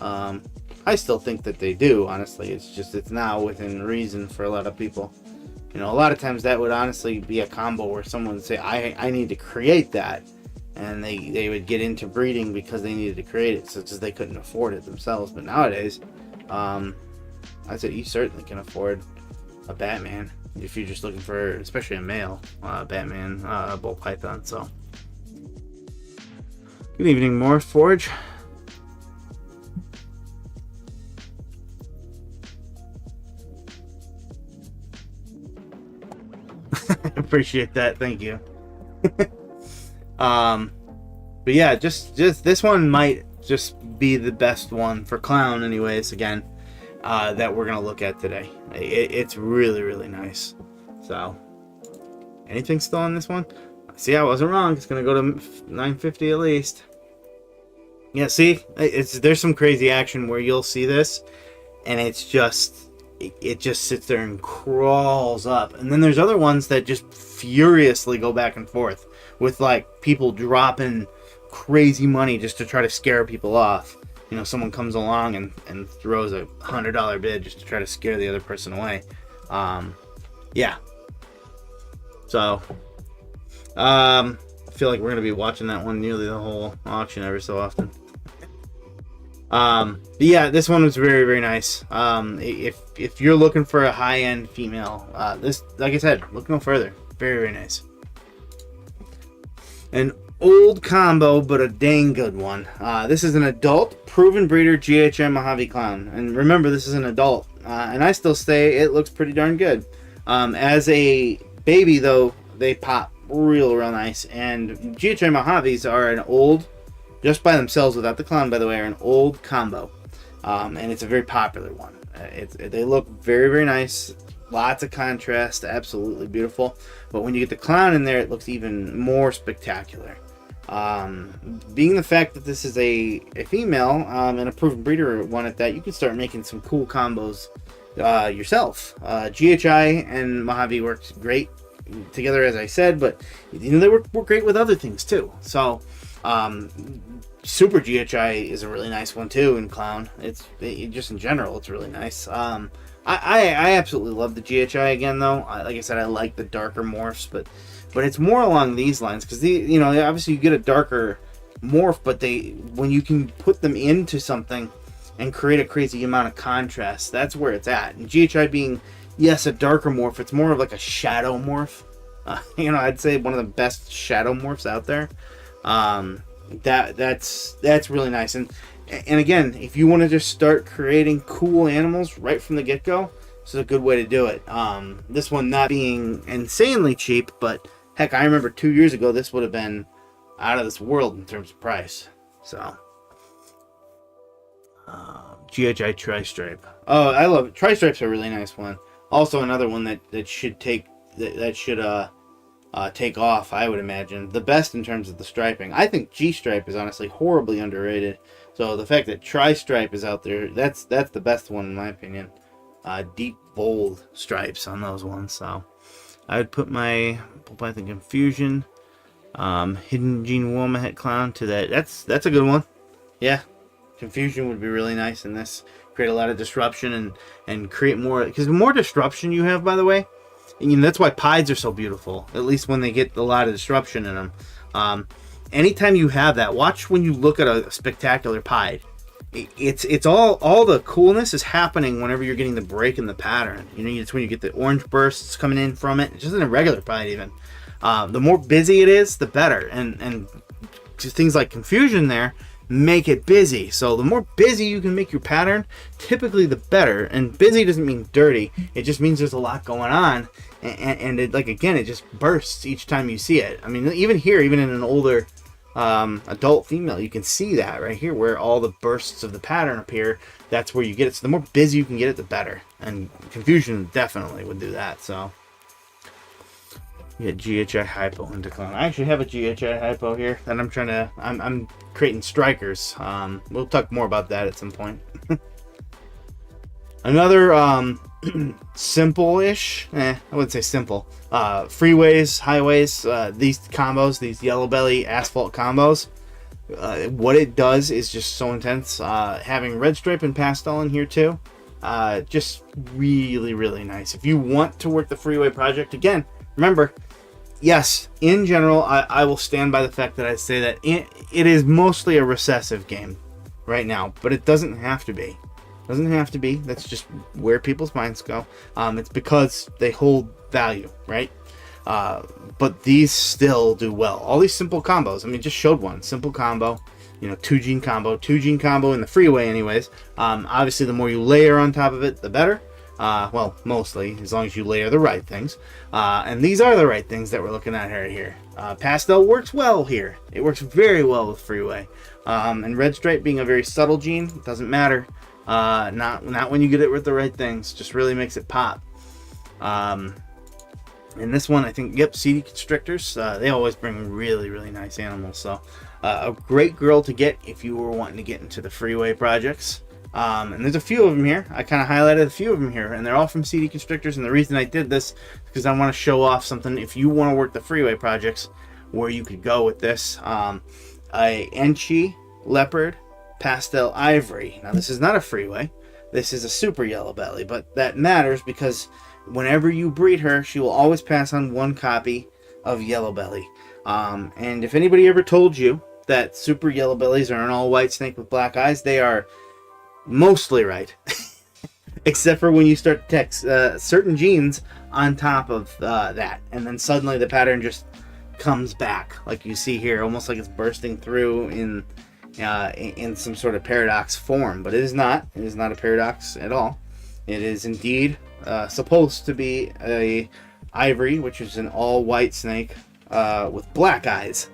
I still think that they do, honestly. It's now within reason for a lot of people. You know, a lot of times that would honestly be a combo where someone would say, I need to create that. And they would get into breeding because they needed to create it, such as they couldn't afford it themselves. But nowadays, I'd say you certainly can afford a Batman if you're just looking for, especially a male Batman bull python. So, good evening, Morph Forge. Appreciate that, thank you. But yeah, just this one might just be the best one for clown, anyways. Again, that we're gonna look at today. It's really, really nice. So, anything still on this one? See, I wasn't wrong. It's gonna go to 950 at least. Yeah, see, there's some crazy action where you'll see this, and it's just it just sits there and crawls up. And then there's other ones that just furiously go back and forth with like people dropping crazy money just to try to scare people off. You know, someone comes along and throws a $100 bid just to try to scare the other person away. Yeah. So, I feel like we're going to be watching that one nearly the whole auction every so often. But yeah, this one was very, very nice. If you're looking for a high-end female, this, like I said, look no further. Very, very nice. An old combo, but a dang good one. This is an adult proven breeder GHM Mojave Clown. And remember, this is an adult. And I still say it looks pretty darn good. As a baby, though, they pop real nice. And GHM Mojaves are an old, just by themselves without the clown, by the way, are an old combo. And it's a very popular one. They look very, very nice. Lots of contrast, absolutely beautiful. But when you get the clown in there, it looks even more spectacular. Being the fact that this is a female and a proven breeder one at that, you can start making some cool combos yourself. GHI and Mojave worked great together, as I said, but they work great with other things too. So Super GHI is a really nice one too in Clown. Just in general, it's really nice. I absolutely love the GHI again though. Like I said, I like the darker morphs, but it's more along these lines because obviously you get a darker morph, but when you can put them into something and create a crazy amount of contrast, that's where it's at. And GHI being, yes, a darker morph, it's more of like a shadow morph. I'd say one of the best shadow morphs out there. That's really nice. And again, if you want to just start creating cool animals right from the get-go, this is a good way to do it. This one not being insanely cheap, but heck, I remember 2 years ago this would have been out of this world in terms of price. So GHI Tri-Stripe. Oh, I love it. Tri-Stripe's a really nice one. Also another one that should take off, I would imagine. The best in terms of the striping. I think G-Stripe is honestly horribly underrated. So the fact that Tri-Stripe is out there, that's the best one in my opinion. Deep bold stripes on those ones. So I would put my Pulpithic Confusion, Hidden Gene Womahet Clown to that. That's a good one. Yeah. Confusion would be really nice in this. Create a lot of disruption and create more, because the more disruption you have, by the way, and that's why pieds are so beautiful, at least when they get a lot of disruption in them. Anytime you have that, watch when you look at a spectacular pied. It's all the coolness is happening whenever you're getting the break in the pattern. It's when you get the orange bursts coming in from it, just in a regular pied even. The more busy it is, the better. And just things like Confusion there make it busy. So the more busy you can make your pattern, typically the better. And busy doesn't mean dirty. It just means there's a lot going on. And it, like, again, it just bursts each time you see it. I mean, even here, even in an older adult female, you can see that right here where all the bursts of the pattern appear. That's where you get it. So the more busy you can get it, the better. And Confusion definitely would do that. So yeah, GHI Hypo into Clown. I actually have a GHI Hypo here that I'm creating strikers. We'll talk more about that at some point. Another simple-ish, I wouldn't say simple, freeways, highways, these combos, these yellow belly asphalt combos, what it does is just so intense. Having red stripe and pastel in here too, just really, really nice. If you want to work the freeway project, again, remember, yes, in general, I will stand by the fact that I say that it is mostly a recessive game right now, but it doesn't have to be. Doesn't have to be. That's just where people's minds go. It's because they hold value, right? But these still do well. All these simple combos. I mean, just showed one simple combo. 2-gene combo in the freeway, anyways. Obviously, the more you layer on top of it, the better. Well, mostly, as long as you layer the right things. And these are the right things that we're looking at right here. Pastel works well here. It works very well with freeway. And red stripe being a very subtle gene, doesn't matter. Not when you get it with the right things. Just really makes it pop. And this one, I think, yep, CD constrictors. They always bring really, really nice animals. So a great girl to get if you were wanting to get into the freeway projects. And there's a few of them here. I kind of highlighted a few of them here, and they're all from CD constrictors. And the reason I did this is because I want to show off something if you want to work the freeway projects where you could go with this. A Enchi Leopard Pastel Ivory. Now this is not a freeway. This is a super yellow belly, but that matters because whenever you breed her, she will always pass on one copy of yellow belly. And if anybody ever told you that super yellow bellies are an all white snake with black eyes, they are mostly right. Except for when you start to text certain genes on top of that, and then suddenly the pattern just comes back, like you see here, almost like it's bursting through in some sort of paradox form. But it is not. It is not a paradox at all. It is indeed supposed to be a ivory, which is an all white snake with black eyes.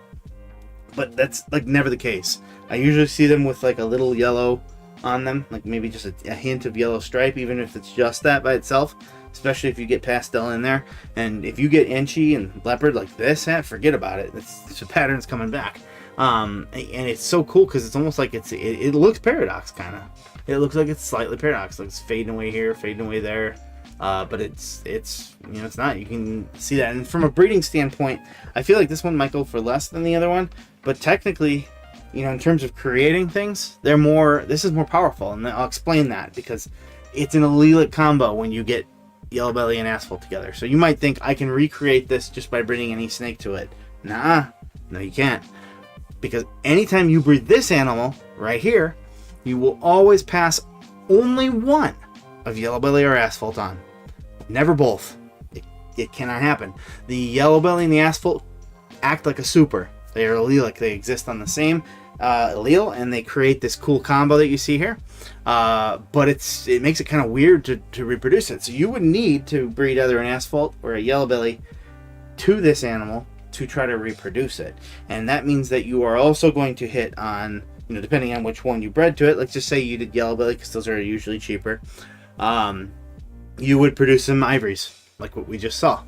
But that's like never the case. I usually see them with like a little yellow on them, like maybe just a hint of yellow stripe, even if it's just that by itself, especially if you get pastel in there. And if you get Enchi and leopard like this, forget about it. The pattern's coming back. And it's so cool because it's almost like it looks paradox kind of. it looks like it's slightly paradox, like it's fading away here, fading away there. But it's you know, it's not. You can see that. And from a breeding standpoint, I feel like this one might go for less than the other one. But technically, you know, in terms of creating things, this is more powerful. And I'll explain that because it's an allelic combo when you get yellow belly and asphalt together. So you might think I can recreate this just by breeding any snake to it. Nah, no you can't. Because anytime you breed this animal right here, you will always pass only one of yellow belly or asphalt on. Never both. It cannot happen. The yellow belly and the asphalt act like a super. They are allelic. They exist on the same allele, and they create this cool combo that you see here. But it makes it kind of weird to reproduce it. So you would need to breed either an asphalt or a yellow belly to this animal to try to reproduce it. And that means that you are also going to hit on, you know, depending on which one you bred to it. Let's just say you did yellow belly because those are usually cheaper. You would produce some ivories, like what we just saw.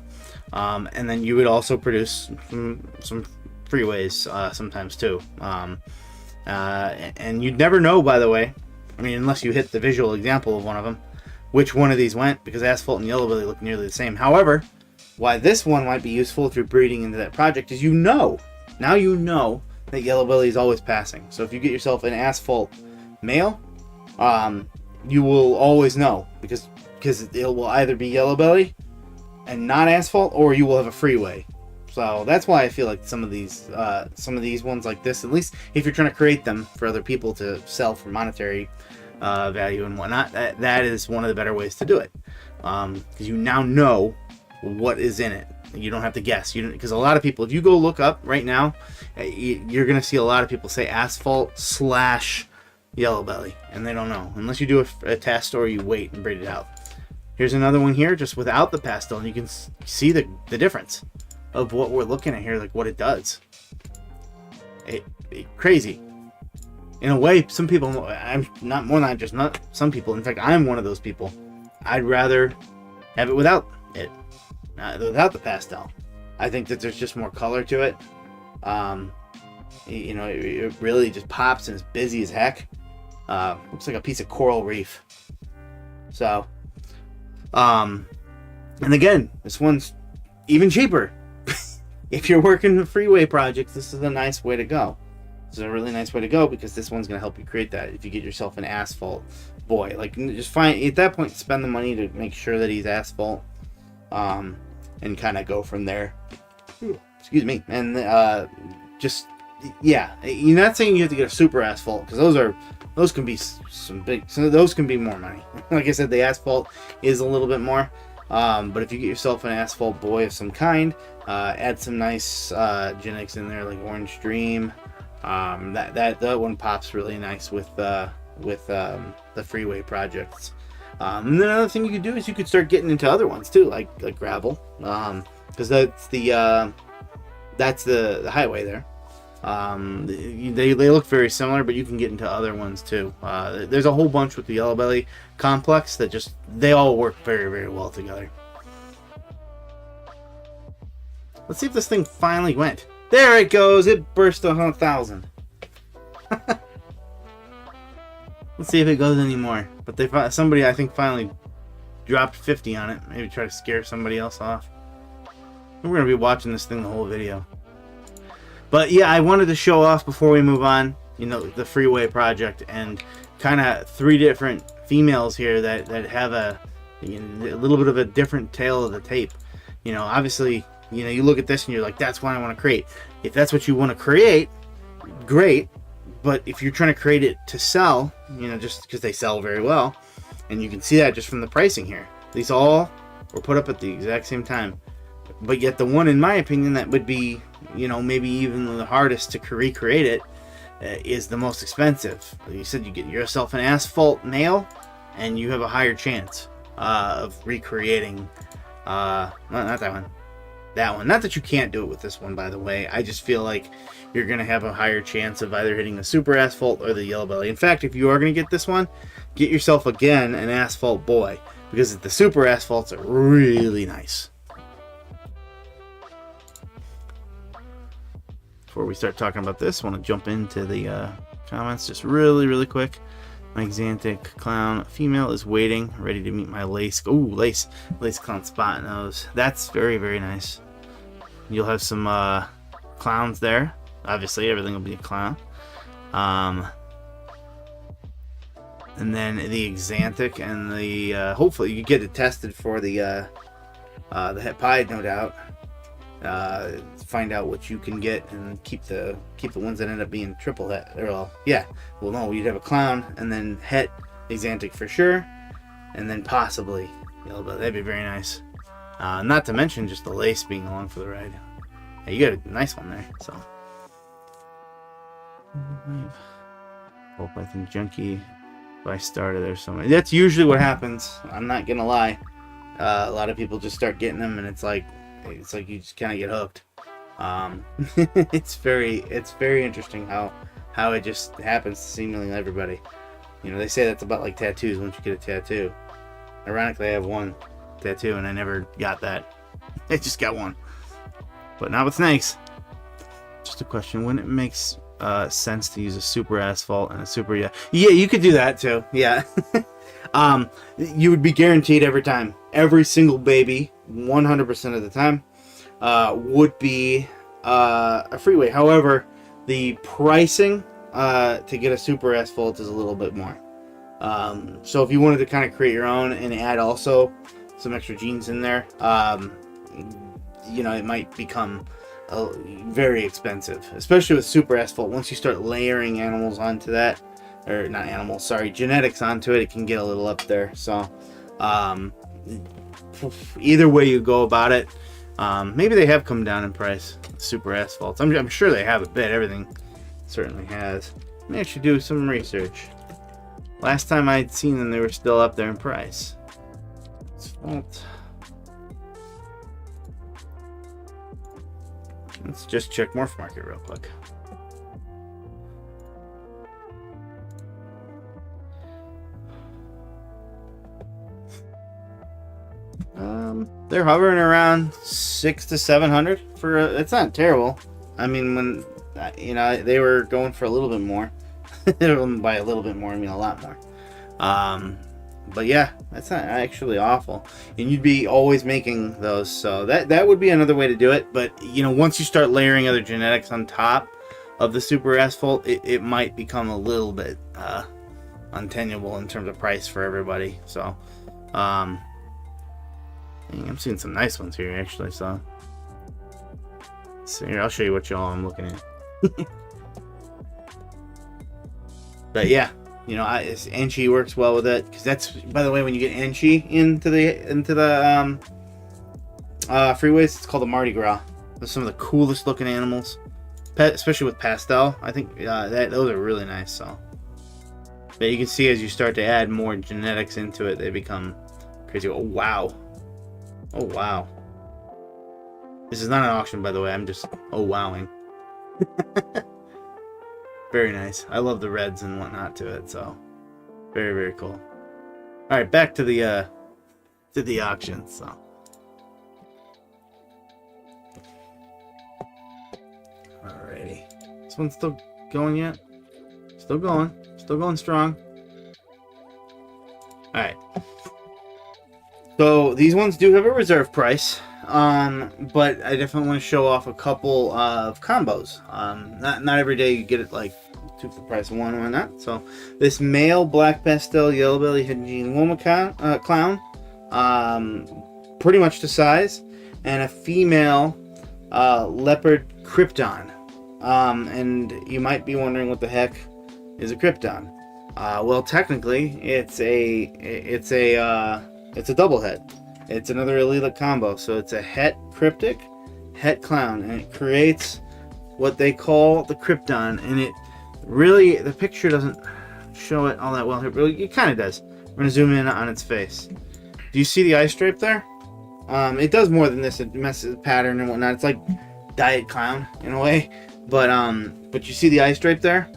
And then you would also produce some freeways sometimes too. And you'd never know, by the way, I mean, unless you hit the visual example of one of them, which one of these went, because asphalt and yellow belly look nearly the same. However, why this one might be useful if you're breeding into that project is now you know that yellow belly is always passing. So if you get yourself an asphalt male, you will always know because it will either be yellow belly and not asphalt, or you will have a freeway. So that's why I feel like some of these ones like this, at least if you're trying to create them for other people to sell for monetary value and whatnot, that is one of the better ways to do it, because you now know what is in it. You don't have to guess. Because a lot of people, if you go look up right now, you're gonna see a lot of people say asphalt / yellow belly, and they don't know unless you do a test or you wait and breed it out. Here's another one here just without the pastel, and you can see the difference of what we're looking at here, like what it does. Crazy. In a way, some people, I'm not some people, in fact, I'm one of those people. I'd rather have it without it, without the pastel. I think that there's just more color to it. You know, it really just pops and is busy as heck. Looks like a piece of coral reef. So, and again, this one's even cheaper. If you're working with freeway projects, this is a nice way to go. This is a really nice way to go because this one's going to help you create that. If you get yourself an asphalt boy, like just find at that point, spend the money to make sure that he's asphalt, and kind of go from there. Excuse me, and just yeah, you're not saying you have to get a super asphalt because those can be those can be more money. Like I said, the asphalt is a little bit more. But if you get yourself an asphalt boy of some kind, add some nice genetics in there like Orange Dream. That one pops really nice with the freeway projects. And then another thing you could do is you could start getting into other ones too, like gravel, because that's the highway there. They look very similar, but you can get into other ones too. There's a whole bunch with the yellow belly complex that they all work very, very well together. Let's see if this thing finally went. There it goes. It burst 1,000. Let's see if it goes anymore. But somebody I think finally dropped 50 on it. Maybe try to scare somebody else off. We're gonna be watching this thing the whole video. But yeah, I wanted to show off before we move on, you know, the freeway project and kind of 3 different females here that have a little bit of a different tale of the tape. You know, obviously, you know, you look at this and you're like, that's what I want to create. If that's what you want to create, great. But if you're trying to create it to sell, you know, just because they sell very well, and you can see that just from the pricing here. These all were put up at the exact same time. But yet the one, in my opinion, that would be, you know, maybe even the hardest to recreate it is the most expensive. You said you get yourself an asphalt male and you have a higher chance of recreating not that one. That one. Not that you can't do it with this one, by the way. I just feel like you're going to have a higher chance of either hitting the super asphalt or the yellow belly. In fact, if you are going to get this one, get yourself again an asphalt boy, because the super asphalts are really nice. Before we start talking about this, I want to jump into the comments just really quick. My Xanthic clown female is waiting, ready to meet my lace. Ooh, lace clown spot nose. That's very, very nice. You'll have some clowns there. Obviously, everything will be a clown. And then the Xanthic and the hopefully you get it tested for the het pied, no doubt. Find out what you can get and keep the ones that end up being triple het. Well, yeah. Well, no, you'd have a clown and then het Xanthic for sure, and then possibly yellow belly. That'd be very nice. Not to mention just the lace being along for the ride. Yeah, you got a nice one there. So, hope I think junkie. If I started there somewhere, that's usually what happens. I'm not gonna lie. A lot of people just start getting them, and it's like you just kind of get hooked. It's very interesting how it just happens to seemingly everybody. You know, they say that's about like tattoos. Once you get a tattoo, ironically, I have one tattoo, and I never got that. I just got one, but not with snakes. Just a question: when it makes sense to use a super asphalt and a super yeah, you could do that too. Yeah. You would be guaranteed every time, every single baby, 100% of the time, would be a freeway. However, the pricing to get a super asphalt is a little bit more. So if you wanted to kind of create your own and add also some extra genes in there, you know, it might become very expensive, especially with super asphalt. Once you start layering animals onto that, or not animals, sorry, genetics onto it, it can get a little up there. So either way you go about it, maybe they have come down in price, super asphalts. I'm sure they have a bit. Everything certainly has. Maybe I should do some research. Last time I'd seen them, they were still up there in price. Asphalt. Let's just check Morphmarket real quick. They're hovering around 600 to 700 for it's not terrible. I mean, when you know, they were going for a little bit more. By a little bit more, I mean a lot more. But yeah, that's not actually awful. And you'd be always making those, so that would be another way to do it. But you know, once you start layering other genetics on top of the super asphalt, it might become a little bit untenable in terms of price for everybody. So I'm seeing some nice ones here actually. So here, I'll show you what y'all I'm looking at. But yeah, you know, Enchi works well with it, because that's, by the way, when you get Enchi into the freeways, it's called the Mardi Gras. Those are some of the coolest looking animals, especially with pastel. I think those are really nice. So, but you can see as you start to add more genetics into it, they become crazy. Oh wow, oh wow. This is not an auction, by the way. I'm just wowing. Very nice. I love the reds and whatnot to it, so very, very cool. All right, back to the auction. So, alrighty, this one's still going yet? Still going strong. All right. So these ones do have a reserve price. But I definitely want to show off a couple of combos. Not every day you get it like two for the price of one, why not? So this male black pastel yellow belly hidden gene Woma clown, pretty much the size, and a female leopard krypton. And you might be wondering what the heck is a krypton. Well, technically, it's a double head. It's another allelic combo, so it's a het cryptic, het clown, and it creates what they call the krypton. And it really, the picture doesn't show it all that well here, but it kind of does. We're gonna zoom in on its face. Do you see the eye stripe there? It does more than this. It messes with pattern and whatnot. It's like diet clown in a way, but you see the eye stripe there?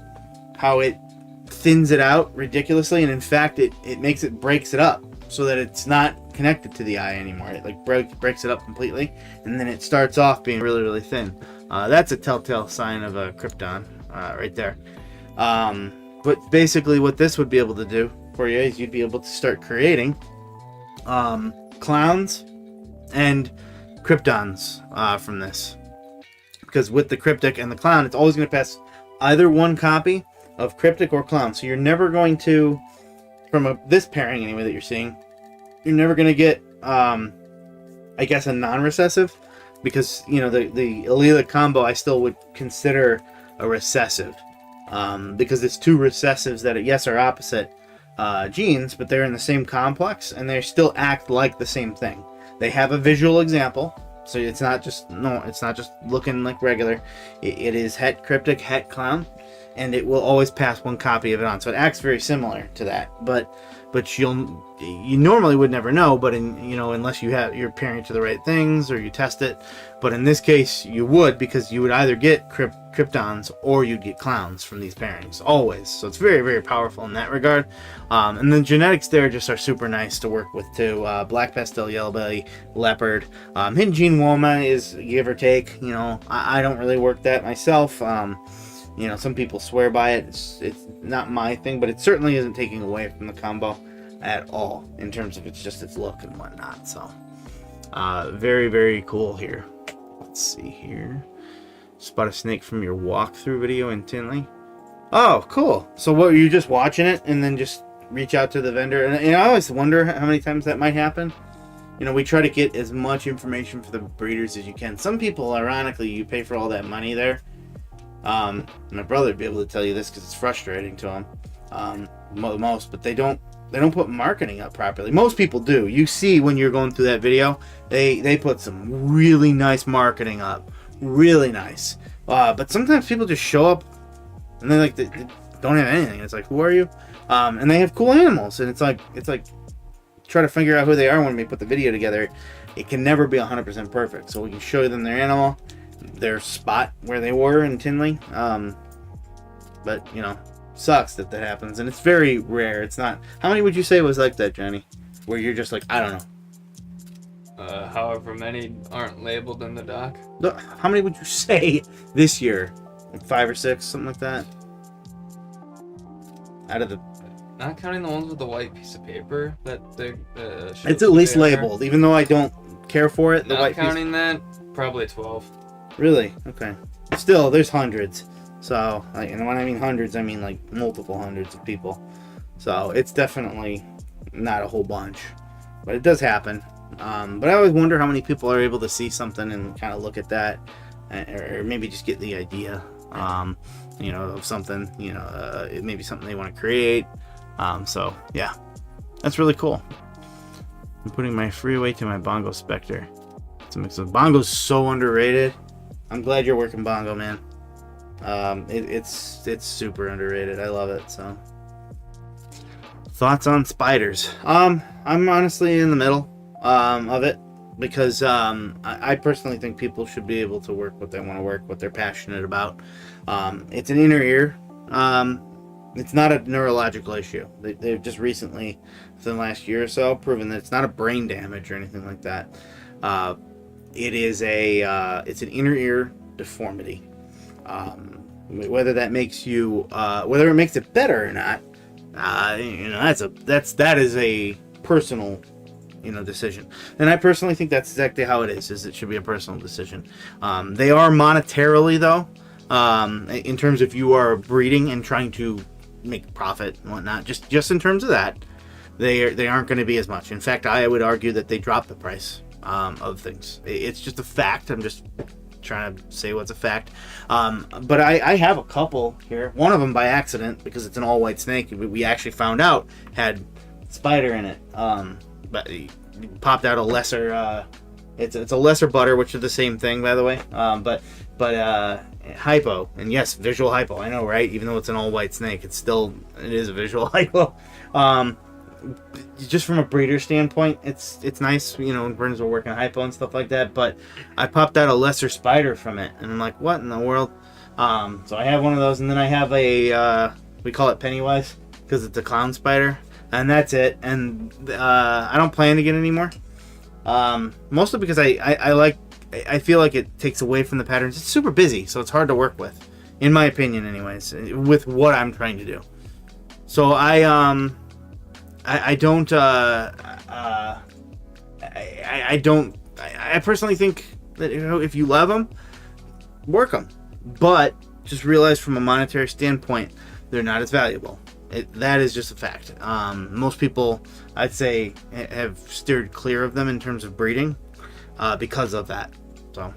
How it thins it out ridiculously, and in fact, it breaks it up so that it's not connected to the eye anymore. It like breaks it up completely, and then it starts off being really, really thin. That's a telltale sign of a krypton right there. but basically what this would be able to do for you is you'd be able to start creating clowns and kryptons from this. Because with the cryptic and the clown, it's always going to pass either one copy of cryptic or clown. So you're never going to, from this pairing anyway that you're seeing, you're never going to get, I guess, a non-recessive. Because, you know, the allelic combo I still would consider a recessive. Because it's two recessives that, yes, are opposite genes, but they're in the same complex, and they still act like the same thing. They have a visual example, so it's not just looking like regular. It is het cryptic, het clown, and it will always pass one copy of it on. So it acts very similar to that, but you normally would never know, but unless you're pairing it to the right things or you test it. But in this case, you would, because you would either get kryptons or you'd get clowns from these pairings, always. So it's very, very powerful in that regard. And the genetics there just are super nice to work with too. Black pastel, yellow belly, leopard. Hidden gene Woma is give or take. I don't really work that myself. Some people swear by it. It's not my thing, but it certainly isn't taking away from the combo at all in terms of its look and whatnot. So very, very cool here. Let's see here. Spot a snake from your walkthrough video in Tinley. Oh, cool. So what, were you just watching it and then just reach out to the vendor? And I always wonder how many times that might happen. We try to get as much information for the breeders as you can. Some people, ironically, you pay for all that money there. My brother would be able to tell you this because it's frustrating to him most, but they don't put marketing up properly. Most people do. You see when you're going through that video, they put some really nice marketing up, really nice. But sometimes people just show up and they don't have anything. It's like, who are you? And they have cool animals, and it's like try to figure out who they are when we put the video together. It can never be 100% perfect. So we can show them their animal, their spot where they were in Tinley. But sucks that happens, and it's very rare. It's not. How many would you say was like that, Johnny? Where you're just like, I don't know. However many aren't labeled in the doc. How many would you say this year? Like 5 or 6, something like that. Out of the. Not counting the ones with the white piece of paper that it's at least labeled, even though I don't care for it. Not counting that, probably 12. Really? Okay. Still, there's hundreds. So, and when I mean hundreds, I mean like multiple hundreds of people. So it's definitely not a whole bunch, but it does happen. But I always wonder how many people are able to see something and kind of look at that, or maybe just get the idea, of something, it may be something they want to create. So yeah, that's really cool. I'm putting my freeway to my Bongo Spectre. It's a mix of Bongo's so underrated. I'm glad you're working Bongo, man. It's super underrated. I love it. So, thoughts on spiders? I'm honestly in the middle of it, because I personally think people should be able to work what they want to work, what they're passionate about. It's an inner ear. It's not a neurological issue. They've just recently, within the last year or so, proven that it's not a brain damage or anything like that. It is it's an inner ear deformity. Whether that makes you, whether it makes it better or not, that is a personal, decision. And I personally think that's exactly how it is it should be a personal decision. They are monetarily though, in terms of you are breeding and trying to make profit and whatnot, just in terms of that, they aren't going to be as much. In fact, I would argue that they drop the price of things. It's just a fact. I'm just trying to say what's a fact. But I have a couple here. One of them by accident, because it's an all white snake. We actually found out had spider in it. But he popped out a lesser. It's a lesser butter, which is the same thing, by the way. But hypo, and yes, visual hypo. I know, right? Even though it's an all white snake, it is a visual hypo. Just from a breeder standpoint, it's nice, when Burns were working hypo and stuff like that. But I popped out a lesser spider from it, and I'm like, what in the world? So I have one of those, and then I have a we call it Pennywise because it's a clown spider, and that's it. And I don't plan to get any more, mostly because I feel like it takes away from the patterns. It's super busy, so it's hard to work with, in my opinion, anyways, with what I'm trying to do. So I don't I personally think that, you know, if you love them, work them, but just realize from a monetary standpoint they're not as valuable. That is just a fact. Most people, I'd say, have steered clear of them in terms of breeding because of that. So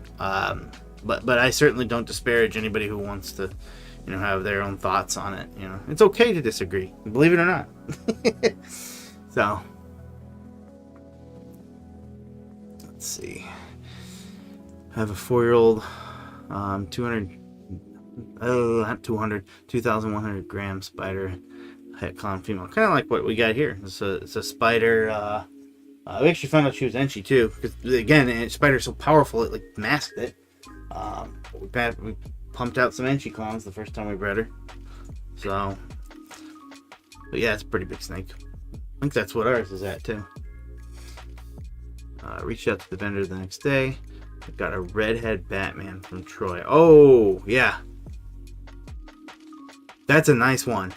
but I certainly don't disparage anybody who wants to, you know, have their own thoughts on it. You know, it's okay to disagree, believe it or not. So let's see. I have a 4-year-old, 2,100 gram spider het clown female, kind of like what we got here. It's a spider. We actually found out she was Enchi too, because again, spider's so powerful it like masked it. We pumped out some Enchi clowns the first time we bred her. So, but yeah, it's a pretty big snake. I think that's what ours is at too. Reached out to the vendor the next day. I got a redhead Batman from Troy. Oh yeah, that's a nice one.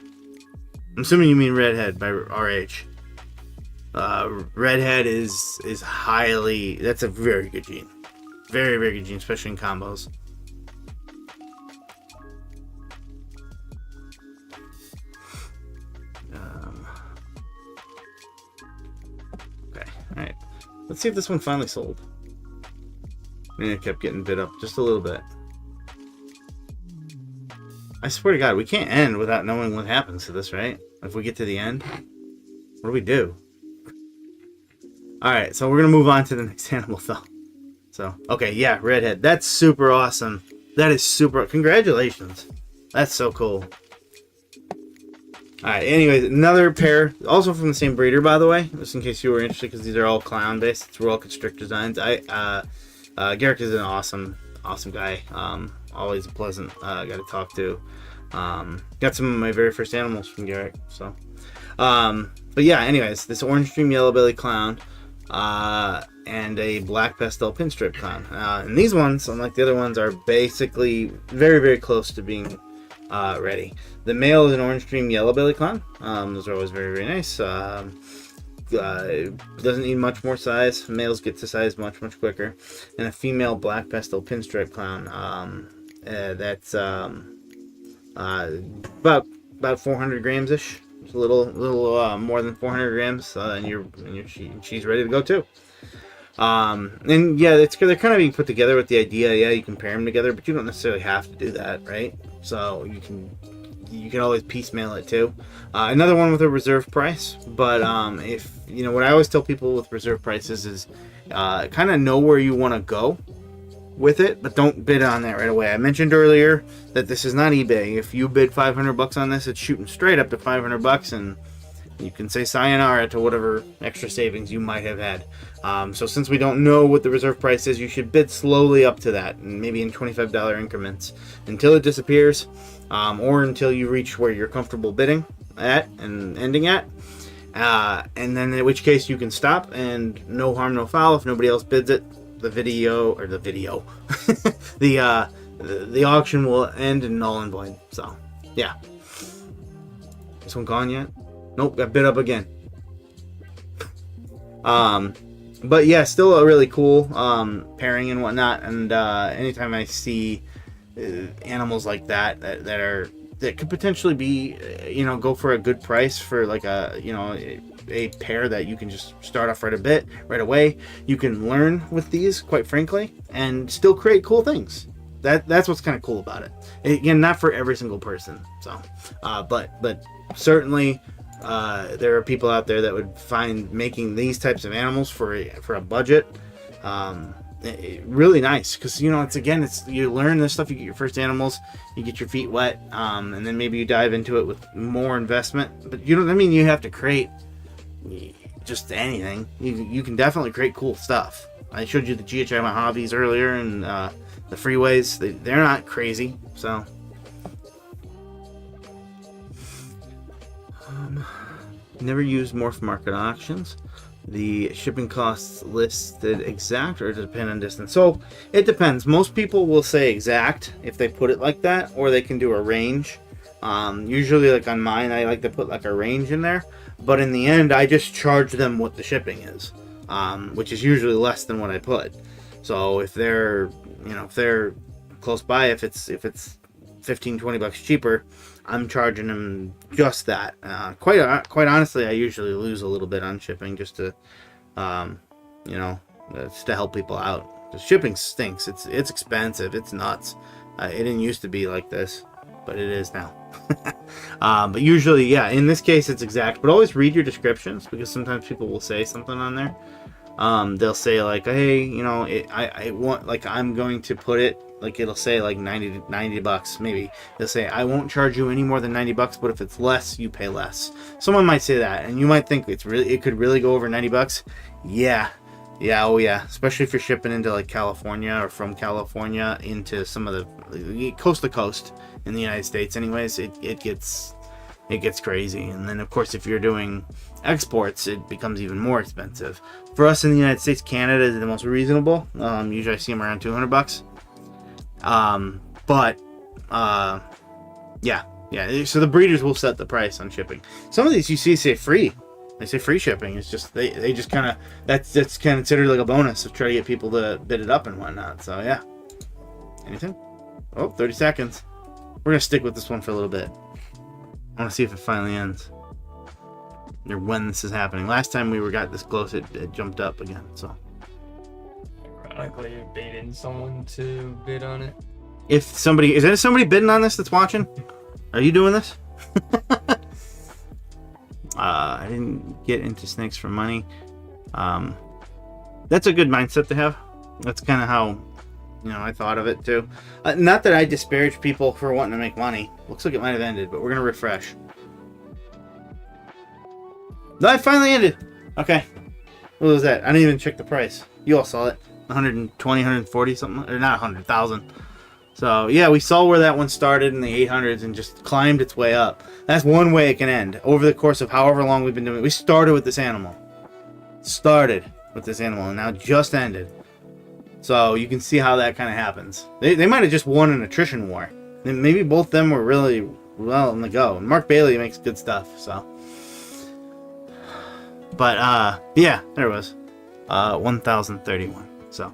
I'm assuming you mean redhead by RH. Redhead is highly. That's a very good gene. Very, very good gene, especially in combos. Okay, alright. Let's see if this one finally sold. I mean, it kept getting bid up just a little bit. I swear to God, we can't end without knowing what happens to this, right? If we get to the end, what do we do? Alright, so we're going to move on to the next animal, though. So, okay, yeah, redhead. That's super awesome. That is super... Congratulations. That's so cool. Alright, anyways, another pair. Also from the same breeder, by the way. Just in case you were interested, because these are all clown-based. It's all constrict designs. Garrick is an awesome guy. Always a pleasant guy to talk to. Got some of my very first animals from Garrick. So, but yeah, anyways, this orange stream yellow belly clown. And a black pastel pinstripe clown. And these ones, unlike the other ones, are basically very, very close to being ready. The male is an orange stream yellow belly clown. Those are always very, very nice. Doesn't need much more size. Males get to size much, much quicker. And a female black pastel pinstripe clown. That's about 400 grams ish. A little more than 400 grams, and she's ready to go too. And yeah, they're kind of being put together with the idea. Yeah, you can pair them together, but you don't necessarily have to do that, right? So you can always piecemeal it too. Another one with a reserve price, but if you know what I always tell people with reserve prices is kind of know where you want to go with it, but don't bid on that right away. I mentioned earlier that this is not eBay. If you bid $500 on this, it's shooting straight up to $500, and you can say sayonara to whatever extra savings you might have had. So since we don't know what the reserve price is, you should bid slowly up to that, and maybe in $25 increments until it disappears, or until you reach where you're comfortable bidding at and ending at. And then in which case you can stop, and no harm, no foul. If nobody else bids it, the auction will end in null and void. So yeah, this one gone yet? Nope, got bid up again. But yeah, still a really cool pairing and whatnot. And anytime I see animals like that could potentially be, go for a good price for like a pair that you can just start off right away. You can learn with these, quite frankly, and still create cool things. That's what's kind of cool about it. Again, not for every single person. So, but certainly there are people out there that would find making these types of animals for a budget really nice, because it's you learn this stuff, you get your first animals, you get your feet wet, and then maybe you dive into it with more investment. But you have to create just anything. You can definitely create cool stuff. I showed you the GHI My Hobbies earlier, and the freeways, they're not crazy. So never used Morphmarket Auctions. The shipping costs listed exact, or depend on distance? So it depends. Most people will say exact if they put it like that, or they can do a range. Usually, like on mine, I like to put like a range in there, but in the end, I just charge them what the shipping is, which is usually less than what I put. So if they're, if they're close by, if it's 15-20 bucks cheaper, I'm charging them just that. Quite honestly, I usually lose a little bit on shipping just to, just to help people out. The shipping stinks. It's expensive. It's nuts. It didn't used to be like this, but it is now. But usually, yeah, in this case, it's exact. But always read your descriptions, because sometimes people will say something on there. They'll say like, hey, I want, like, I'm going to put it, like, it'll say like 90 bucks maybe. They'll say, I won't charge you any more than 90 bucks, but if it's less, you pay less. Someone might say that, and you might think it could really go over 90 bucks. Yeah, oh yeah, especially if you're shipping into like California, or from California into some of the coast to coast in the United States. Anyways, it gets crazy. And then of course, if you're doing exports, it becomes even more expensive. For us in the United States, Canada is the most reasonable. Usually I see them around 200 bucks. Yeah. So the breeders will set the price on shipping. Some of these you see say free. They say free shipping. It's just they just kind of that's kind of considered like a bonus to try to get people to bid it up and whatnot. So yeah. Anything? Oh, 30 seconds. We're gonna stick with this one for a little bit. I want to see if it finally ends, or when this is happening. Last time we got this close, it jumped up again. So ironically, you're baiting someone to bid on it. if somebody is there somebody bidding on this that's watching? Are you doing this? I didn't get into snakes for money. That's a good mindset to have. That's kind of how, I thought of it too. Not that I disparage people for wanting to make money. Looks like it might have ended, but we're gonna refresh. No, it finally ended. Okay. What was that? I didn't even check the price. You all saw it. 120, 140 something, or not 100,000. So yeah, we saw where that one started in the 800s and just climbed its way up. That's one way it can end. Over the course of however long we've been doing it. We started with this animal. And now just ended. So you can see how that kind of happens. They might have just won an attrition war. And maybe both them were really well in the go. And Mark Bailey makes good stuff, so. But yeah, there it was. 1,031. So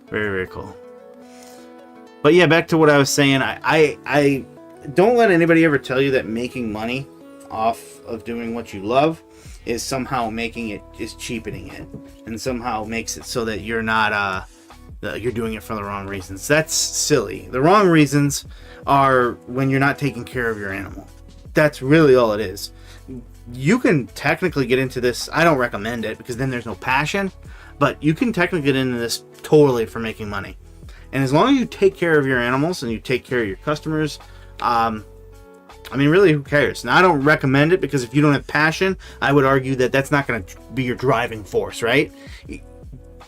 very, very cool. But yeah, back to what I was saying. I don't let anybody ever tell you that making money off of doing what you love is somehow is cheapening it, and somehow makes it so that you're not you're doing it for the wrong reasons. That's silly. The wrong reasons are when you're not taking care of your animal. That's really all it is. You can technically get into this. I don't recommend it, because then there's no passion, but you can technically get into this totally for making money. And as long as you take care of your animals and you take care of your customers, really, who cares? Now, I don't recommend it, because if you don't have passion, I would argue that that's not going to be your driving force, right?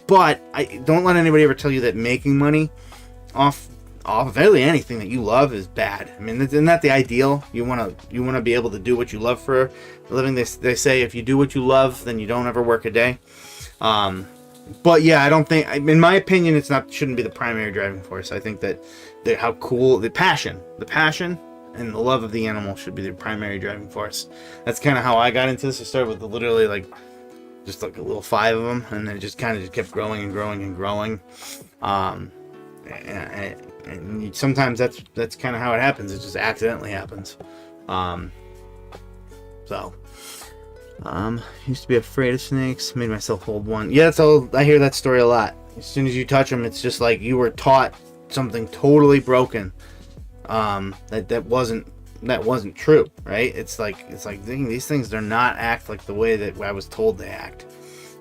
But I don't let anybody ever tell you that making money off of really anything that you love is bad. I mean, isn't that the ideal? You want to be able to do what you love for a living. They say if you do what you love, then you don't ever work a day. But yeah, I don't think, in my opinion, shouldn't be the primary driving force. I think that how cool the passion and the love of the animal should be the primary driving force. That's kind of how I got into this. I started with literally just like a little 5 of them, and then it just kind of kept growing and growing and growing. And sometimes that's kind of how it happens. It just accidentally happens. Used to be afraid of snakes. Made myself hold one. Yeah, I hear that story a lot. As soon as you touch them, it's just like you were taught something totally broken. That wasn't true, right? It's like these things do not act like the way that I was told they act.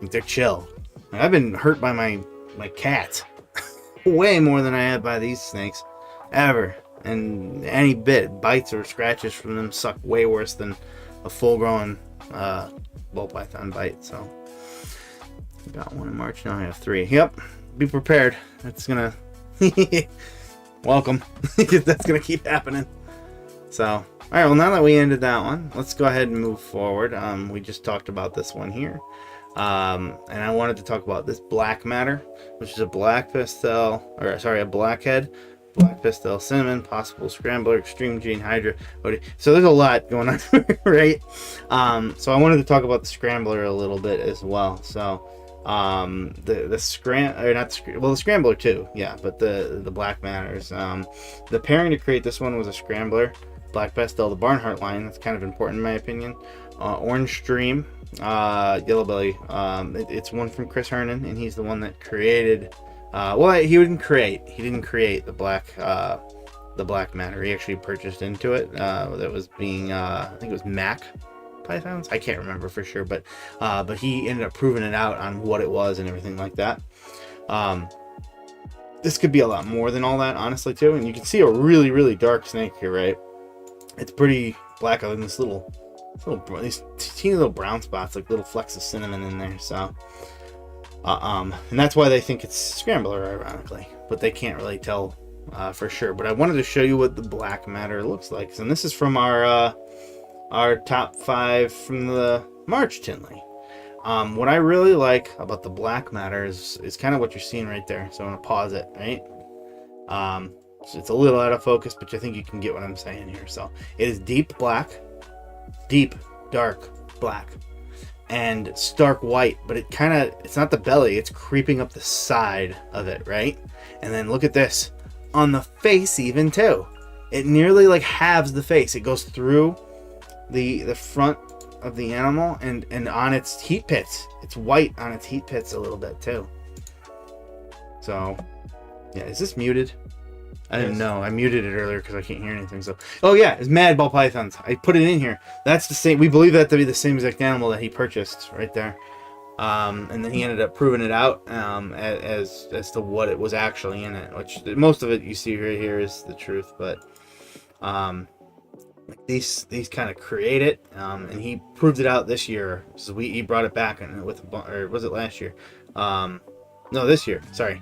Like, they're chill. Like, I've been hurt by my cats way more than I have by these snakes ever, and any bites or scratches from them suck way worse than a full-grown ball python bite. So got one in March, now I have 3. Yep, be prepared. That's gonna welcome. That's gonna keep happening. So all right, well, now that we ended that one, let's go ahead and move forward. We just talked about this one here, and I wanted to talk about this black matter, which is a black pastel, a blackhead Black Pistil, Cinnamon, Possible Scrambler, Extreme Gene, Hydra. So there's a lot going on, right? So I wanted to talk about the Scrambler a little bit as well. So the Scrambler too, yeah, but the Black Matters. The pairing to create this one was a Scrambler, Black Pastel, the Barnhart line. That's kind of important in my opinion. Orange Stream, Yellow Belly. It's one from Chris Hernan, and he's the one that created. He didn't create the black matter. He actually purchased into it. That was being, I think it was Mac pythons. I can't remember for sure, but he ended up proving it out on what it was and everything like that. This could be a lot more than all that, honestly, too. And you can see a really, really dark snake here, right? It's pretty black, other than these teeny little brown spots, like little flecks of cinnamon in there. So. And that's why they think it's Scrambler, ironically, but they can't really tell for sure. But I wanted to show you what the black matter looks like, and this is from our top 5 from the March Tinley. What I really like about the black matter is kind of what you're seeing right there. So I'm gonna pause it, right? So it's a little out of focus, but I think you can get what I'm saying here. So it is deep dark black, and stark white, but it's not the belly, it's creeping up the side of it, right? And then look at this on the face even too. It nearly like halves the face. It goes through the front of the animal and on its heat pits. It's white on its heat pits a little bit too. So yeah, is this muted? I didn't know. I muted it earlier because I can't hear anything. So, oh yeah, it's Mad Ball Pythons. I put it in here. That's the same. We believe that to be the same exact animal that he purchased right there. And then he ended up proving it out as to what it was actually in it. Which most of it you see right here is the truth, but these kind of create it. And he proved it out this year. So he brought it back and or was it last year? No, this year, sorry,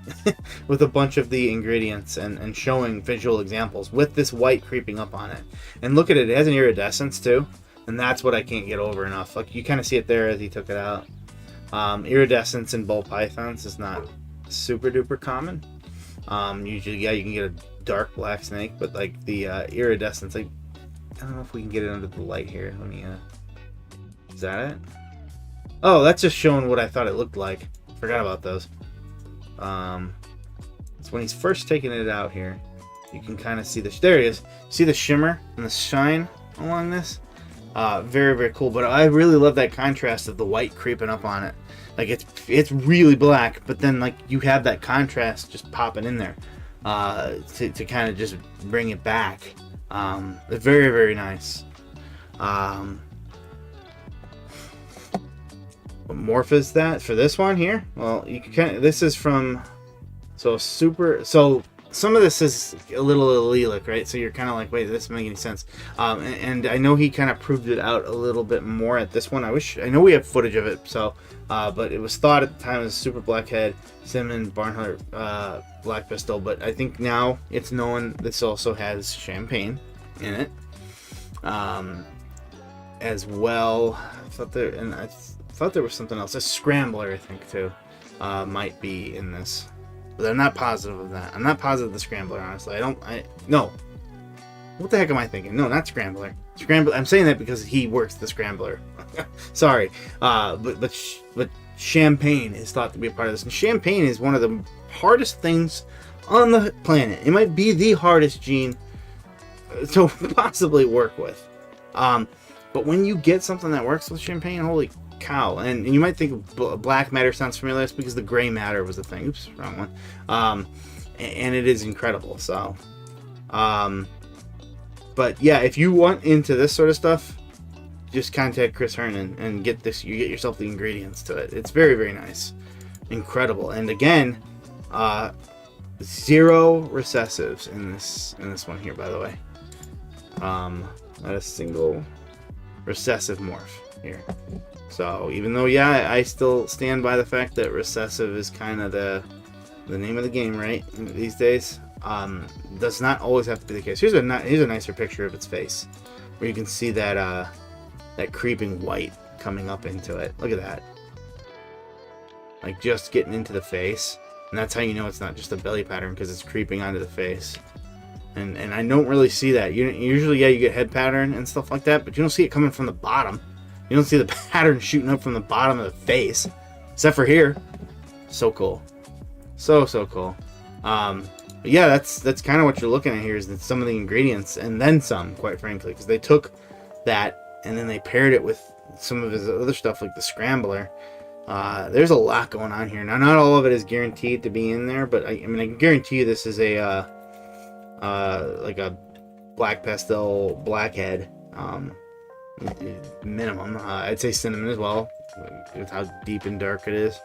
with a bunch of the ingredients and showing visual examples with this white creeping up on it. And look at it, it has an iridescence too, and that's what I can't get over enough. Like you kind of see it there as he took it out. Iridescence in bull pythons is not super duper common. Usually, yeah, you can get a dark black snake, but like the iridescence, like I don't know if we can get it under the light here. Let me, is that it? Oh, that's just showing what I thought it looked like. Forgot about those. So when he's first taking it out here, you can kind of see there he is. See the shimmer and the shine along this? Very, very cool. But I really love that contrast of the white creeping up on it. Like it's really black, but then like you have that contrast just popping in there to kind of just bring it back. Very, very nice. What morph is that for this one here? Well, you can this is from so some of this is a little allelic, right? So you're kind of like, wait, this doesn't make any sense. And I know he kind of proved it out a little bit more at this one. I know we have footage of it, so but it was thought at the time as super blackhead, cinnamon, Barnhart, black pistol, but I think now it's known this also has champagne in it as well. I thought there was something else. A Scrambler, I think, too, might be in this. But I'm not positive of that. I'm not positive of the Scrambler, honestly. No. What the heck am I thinking? No, not Scrambler. I'm saying that because he works the Scrambler. Sorry. But champagne is thought to be a part of this. And champagne is one of the hardest things on the planet. It might be the hardest gene to possibly work with. But when you get something that works with champagne, holy cow. And you might think black matter sounds familiar. That's because the gray matter was a thing. Oops, wrong one. And it is incredible. So, but yeah, if you want into this sort of stuff, just contact Chris Hernan and get this. You get yourself the ingredients to it. It's very, very nice, incredible. And again, 0 recessives in this one here, by the way. Not a single recessive morph here. So even though, yeah, I still stand by the fact that recessive is kind of the name of the game, right? These days, does not always have to be the case. Here's a nicer picture of its face, where you can see that that creeping white coming up into it. Look at that, like just getting into the face, and that's how you know it's not just a belly pattern, because it's creeping onto the face. And I don't really see that. Usually, yeah, you get head pattern and stuff like that, but you don't see it coming from the bottom. You don't see the pattern shooting up from the bottom of the face, except for here. So cool, so cool. But yeah, that's kind of what you're looking at here, is that some of the ingredients and then some, quite frankly, because they took that and then they paired it with some of his other stuff like the scrambler. There's a lot going on here. Now, not all of it is guaranteed to be in there, but I mean, I can guarantee you this is a like a black pastel blackhead, minimum. I'd say cinnamon as well, with how deep and dark it is.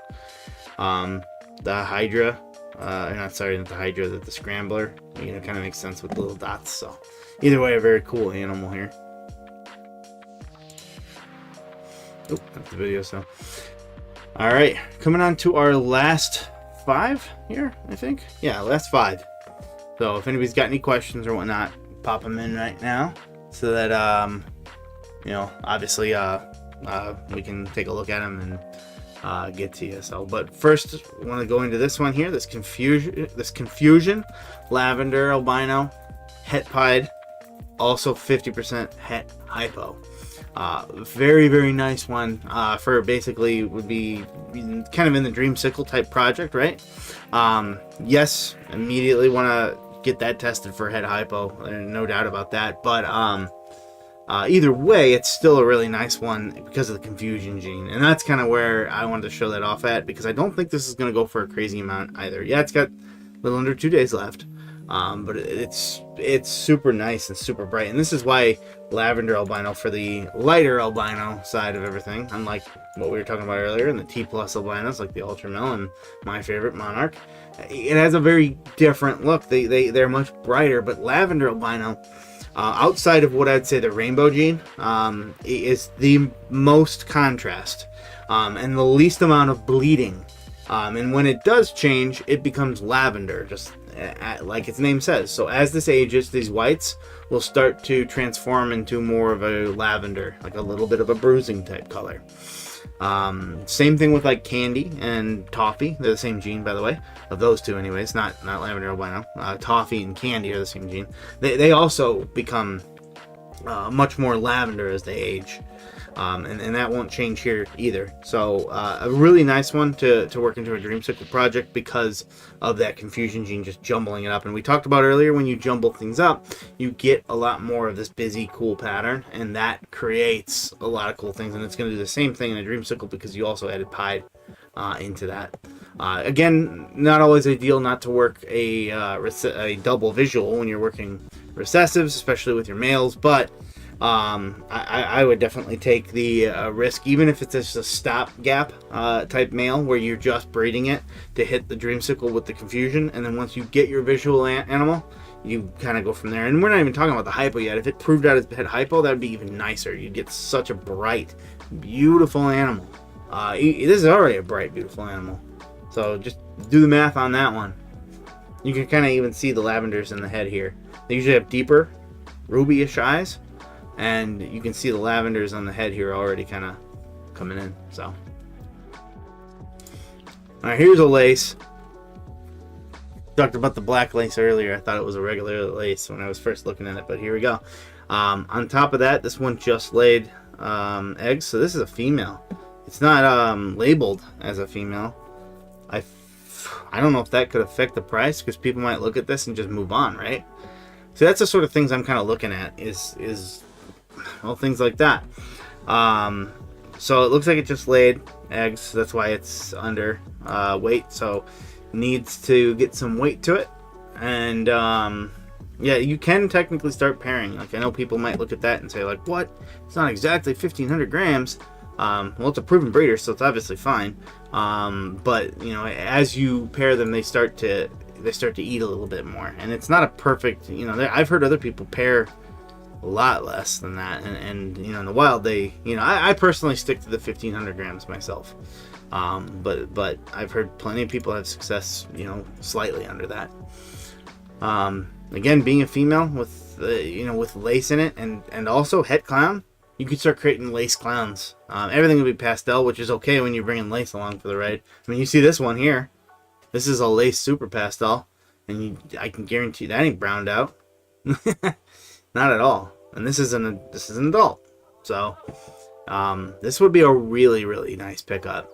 The Hydra, not the Hydra, the Scrambler, kind of makes sense with the little dots. So either way, a very cool animal here. Oh, that's the video. So all right, coming on to our last 5 here, I think. Yeah, last 5. So if anybody's got any questions or whatnot, pop them in right now, so that obviously we can take a look at them and get to you. So, but first, I want to go into this one here. This confusion lavender albino het pied, also 50% het hypo. Very, very nice one for basically would be kind of in the dreamsicle type project, right? Yes, immediately want to get that tested for head hypo, no doubt about that. But either way, it's still a really nice one because of the confusion gene, and that's kind of where I wanted to show that off at, because I don't think this is going to go for a crazy amount either. Yeah, it's got a little under 2 days left. But it's super nice and super bright, and this is why lavender albino, for the lighter albino side of everything, unlike what we were talking about earlier, and the T+ albinos like the Ultramel and my favorite Monarch, it has a very different look. They're much brighter, but lavender albino, outside of what I'd say the rainbow gene, is the most contrast and the least amount of bleeding. And when it does change, it becomes lavender, just like its name says. So as this ages, these whites will start to transform into more of a lavender, like a little bit of a bruising type color. Same thing with like candy and toffee. They're the same gene, by the way, of those two anyways, not lavender albino. Toffee and candy are the same gene. They also become much more lavender as they age. And that won't change here either. So a really nice one to work into a dreamsicle project because of that confusion gene, just jumbling it up. And we talked about earlier, when you jumble things up, you get a lot more of this busy, cool pattern, and that creates a lot of cool things. And it's going to do the same thing in a dreamsicle because you also added pied into that. Again, not always ideal not to work a double visual when you're working recessives, especially with your males, but I would definitely take the risk, even if it's just a stopgap type male where you're just breeding it to hit the dreamsicle with the confusion, and then once you get your visual animal, you kind of go from there. And we're not even talking about the hypo yet. If it proved out as head hypo, that would be even nicer. You'd get such a bright, beautiful animal. This is already a bright, beautiful animal. So just do the math on that one. You can kind of even see the lavenders in the head here. They usually have deeper, rubyish eyes. And you can see the lavenders on the head here already kind of coming in. So, all right, here's a lace. Talked about the black lace earlier. I thought it was a regular lace when I was first looking at it, but here we go. On top of that, this one just laid eggs. So this is a female. It's not labeled as a female. I don't know if that could affect the price, because people might look at this and just move on, right? So that's the sort of things I'm kind of looking at is well, things like that. So it looks like it just laid eggs. That's why it's under weight. So needs to get some weight to it. And yeah, you can technically start pairing. Like, I know people might look at that and say, like, what? It's not exactly 1,500 grams. Well, it's a proven breeder, so it's obviously fine. But as you pair them, they start to eat a little bit more. And it's not a perfect. I've heard other people pair a lot less than that, and in the wild I personally stick to the 1,500 grams myself, but I've heard plenty of people have success slightly under that. Again, being a female with with lace in it, and also het clown, you could start creating lace clowns. Everything will be pastel, which is okay when you're bringing lace along for the ride. I mean, you see this one here, this is a lace super pastel, and I can guarantee that ain't browned out. Not at all. And this is an adult. So this would be a really, really nice pickup.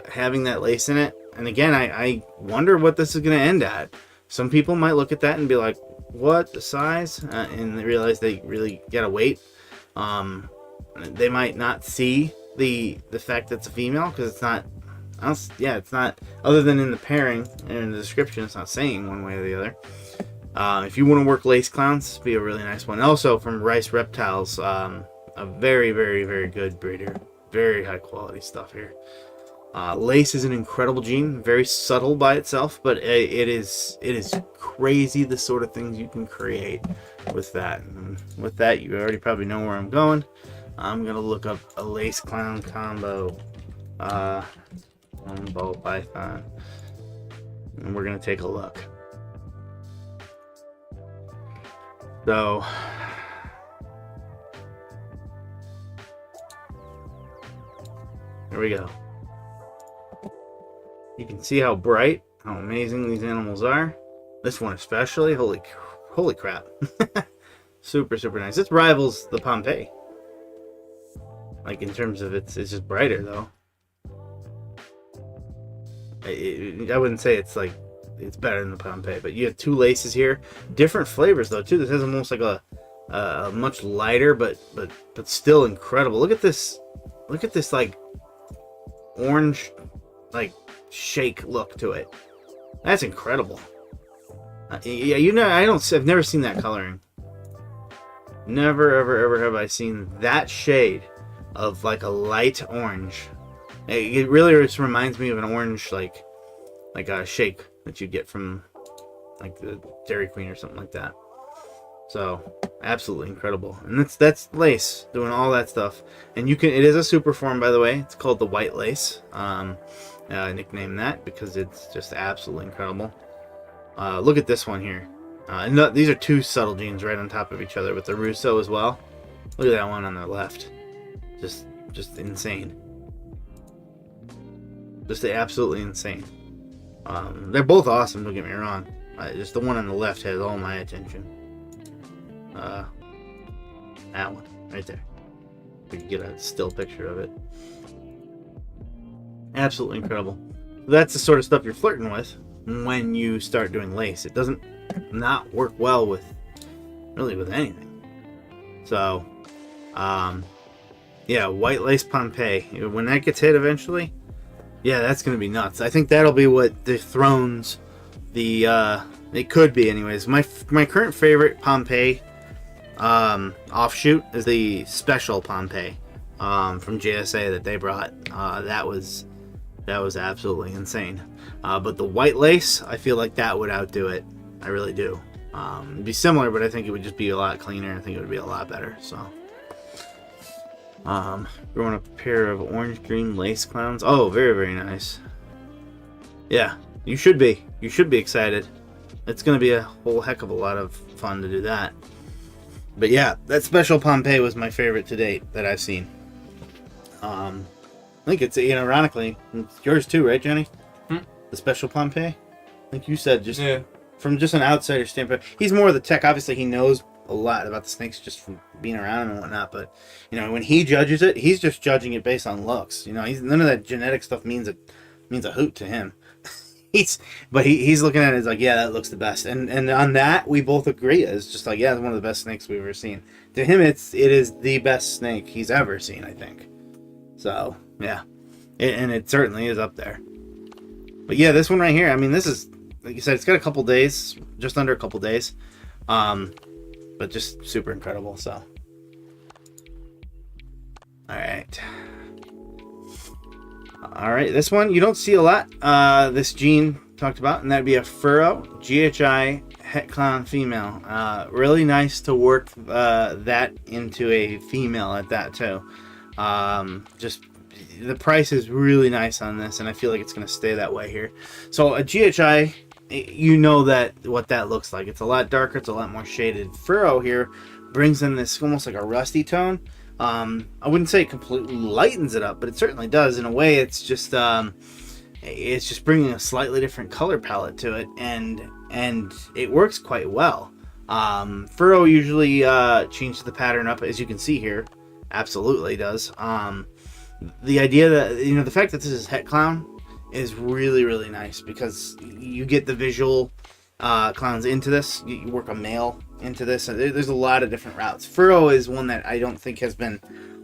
Having that lace in it. And again, I wonder what this is going to end at. Some people might look at that and be like, what, the size? And they realize they really gotta wait. They might not see the fact that it's a female, because it's not, it's not, other than in the pairing and in the description, it's not saying one way or the other. If you want to work lace clowns, this would be a really nice one. Also from Rice Reptiles, a very, very, very good breeder. Very high quality stuff here. Lace is an incredible gene, very subtle by itself, but it is crazy the sort of things you can create with that. And with that, you already probably know where I'm going. I'm gonna look up a lace clown combo, ball python, and we're gonna take a look. So here we go. You can see how bright, how amazing these animals are. This one especially, holy crap. Super, super nice. This rivals the Pompeii. Like in terms of it's just brighter though. I wouldn't say it's better than the Pompeii, but you have two laces here. Different flavors though too. This has almost like a much lighter, but still incredible. Look at this like orange, like shake look to it. That's incredible. Yeah, I've never seen that coloring. Never ever have I seen that shade of like a light orange. It really just reminds me of an orange, like a shake that you get from like the Dairy Queen or something like that. So absolutely incredible. And that's lace doing all that stuff. And it is a super form, by the way. It's called the white lace. Nickname that because it's just absolutely incredible. Look at this one here. And these are two subtle genes right on top of each other with the Russo as well. Look at that one on the left. Just insane. Just absolutely insane. They're both awesome, don't get me wrong. Just the one on the left has all my attention. That one right there. We can get a still picture of it. Absolutely incredible. That's the sort of stuff you're flirting with when you start doing lace. It doesn't not work well with anything. So yeah, white lace Pompeii, when that gets hit eventually, yeah, that's gonna be nuts. I think that'll be what dethrones the it could be anyways. My current favorite Pompeii offshoot is the special Pompeii from JSA that they brought. That was absolutely insane. But the white lace, I feel like that would outdo it. I really do. It'd be similar, but I think it would just be a lot cleaner. I think it would be a lot better. So, growing a pair of orange green lace clowns. Oh, very, very nice. Yeah, you should be. You should be excited. It's going to be a whole heck of a lot of fun to do that. But yeah, that special Pompeii was my favorite to date that I've seen. I think it's, ironically, it's yours too, right, Jenny? The special Pompeii? I think you said from just an outsider standpoint. He's more of the tech. Obviously, he knows a lot about the snakes just from being around and whatnot. But, when he judges it, he's just judging it based on looks. He's none of that genetic stuff means a hoot to him. He's looking at it as like, yeah, that looks the best. And on that, we both agree. It's just like, yeah, it's one of the best snakes we've ever seen. To him, it is the best snake he's ever seen, I think. So, yeah. And it certainly is up there. But yeah, this one right here, I mean, this is, like you said, it's got a couple days, just under a couple days. But just super incredible, so. Alright. Alright, this one, you don't see a lot. This gene talked about, and that'd be a Furrow GHI Het Clown female. Really nice to work that into a female at that, too. Just the price is really nice on this, and I feel like it's going to stay that way here. So a GHI, what that looks like. It's a lot darker, it's a lot more shaded. Furrow here brings in this almost like a rusty tone. I wouldn't say it completely lightens it up, but it certainly does. In a way, it's just bringing a slightly different color palette to it, and it works quite well. Furrow usually changes the pattern up, as you can see here. Absolutely does. The idea that, the fact that this is Het Clown is really, really nice, because you get the visual clowns into this. You work a male into this. There's a lot of different routes. Furrow is one that I don't think has been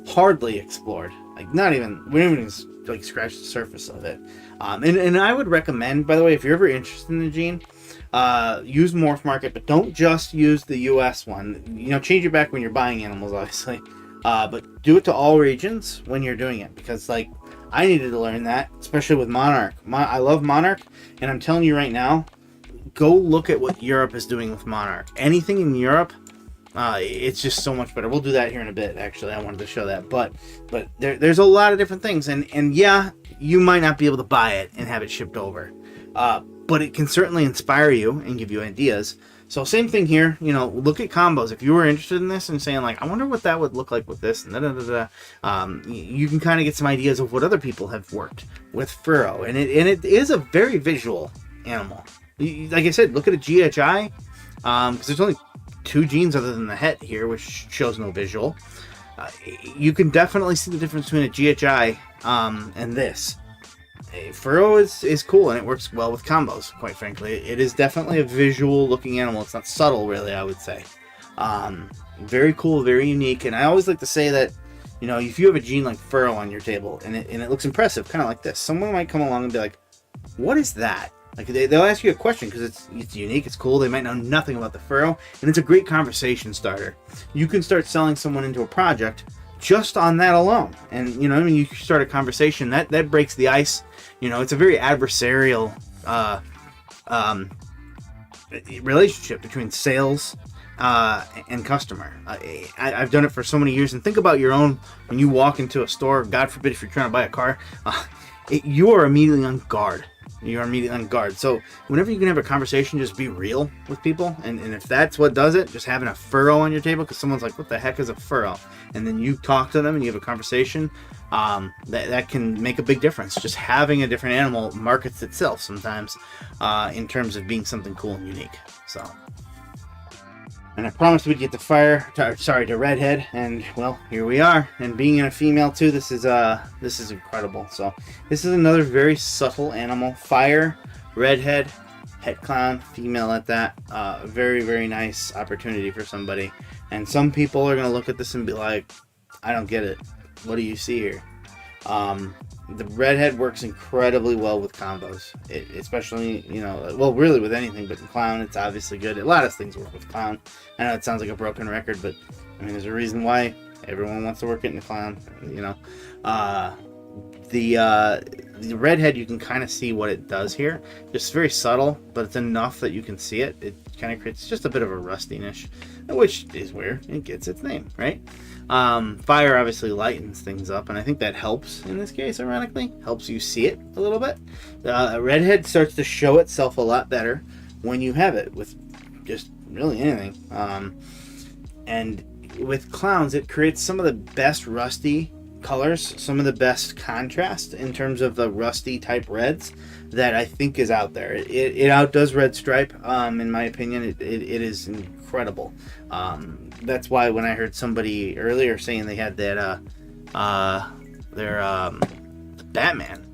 hardly explored. Like, we don't even like scratch the surface of it. And I would recommend, by the way, if you're ever interested in the gene, use Morphmarket, but don't just use the US one. Change it back when you're buying animals, obviously. But do it to all regions when you're doing it, because like I needed to learn that, especially with Monarch. I love Monarch, and I'm telling you right now, go look at what Europe is doing with Monarch. Anything in Europe, it's just so much better. We'll do that here in a bit. Actually, I wanted to show that, but there's a lot of different things, and yeah, you might not be able to buy it and have it shipped over, but it can certainly inspire you and give you ideas. So same thing here, look at combos. If you were interested in this and saying like, I wonder what that would look like with this, and you can kind of get some ideas of what other people have worked with Furrow, and it is a very visual animal. Like I said, look at a GHI, because there's only 2 genes other than the het here, which shows no visual. You can definitely see the difference between a GHI and this. Furrow is cool, and it works well with combos, quite frankly. It is definitely a visual looking animal. It's not subtle, really, I would say. Very cool, very unique, and I always like to say that, if you have a gene like Furrow on your table and it looks impressive, kind of like this, someone might come along and be like, what is that? Like, they'll ask you a question because it's unique, it's cool, they might know nothing about the Furrow, and it's a great conversation starter. You can start selling someone into a project just on that alone, and you start a conversation that breaks the ice. It's a very adversarial relationship between sales and customer. I've done it for so many years, and think about your own when you walk into a store. God forbid if you're trying to buy a car, you are immediately on guard. So whenever you can have a conversation, just be real with people, and if that's what does it, just having a Furrow on your table, because someone's like, what the heck is a Furrow, and then you talk to them and you have a conversation, that can make a big difference. Just having a different animal markets itself sometimes, in terms of being something cool and unique. So, and I promised we'd get to redhead, and well, here we are. And being in a female too, this is incredible. So this is another very subtle animal. Fire, redhead, het clown, female at that. Very, very nice opportunity for somebody. And some people are gonna look at this and be like, I don't get it. What do you see here? The redhead works incredibly well with combos, especially, really with anything, but in clown, it's obviously good. A lot of things work with clown. I know it sounds like a broken record, but there's a reason why everyone wants to work it in the clown. The redhead, you can kind of see what it does here. Just very subtle, but it's enough that you can see it. It kind of creates just a bit of a rustiness, which is where it gets its name, right? Fire obviously lightens things up, and I think that helps in this case, ironically. Helps you see it a little bit. Redhead starts to show itself a lot better when you have it with just really anything. And with clowns, it creates some of the best rusty colors, some of the best contrast in terms of the rusty type reds that I think is out there. It outdoes Red Stripe, in my opinion. It is incredible. That's why when I heard somebody earlier saying they had that their Batman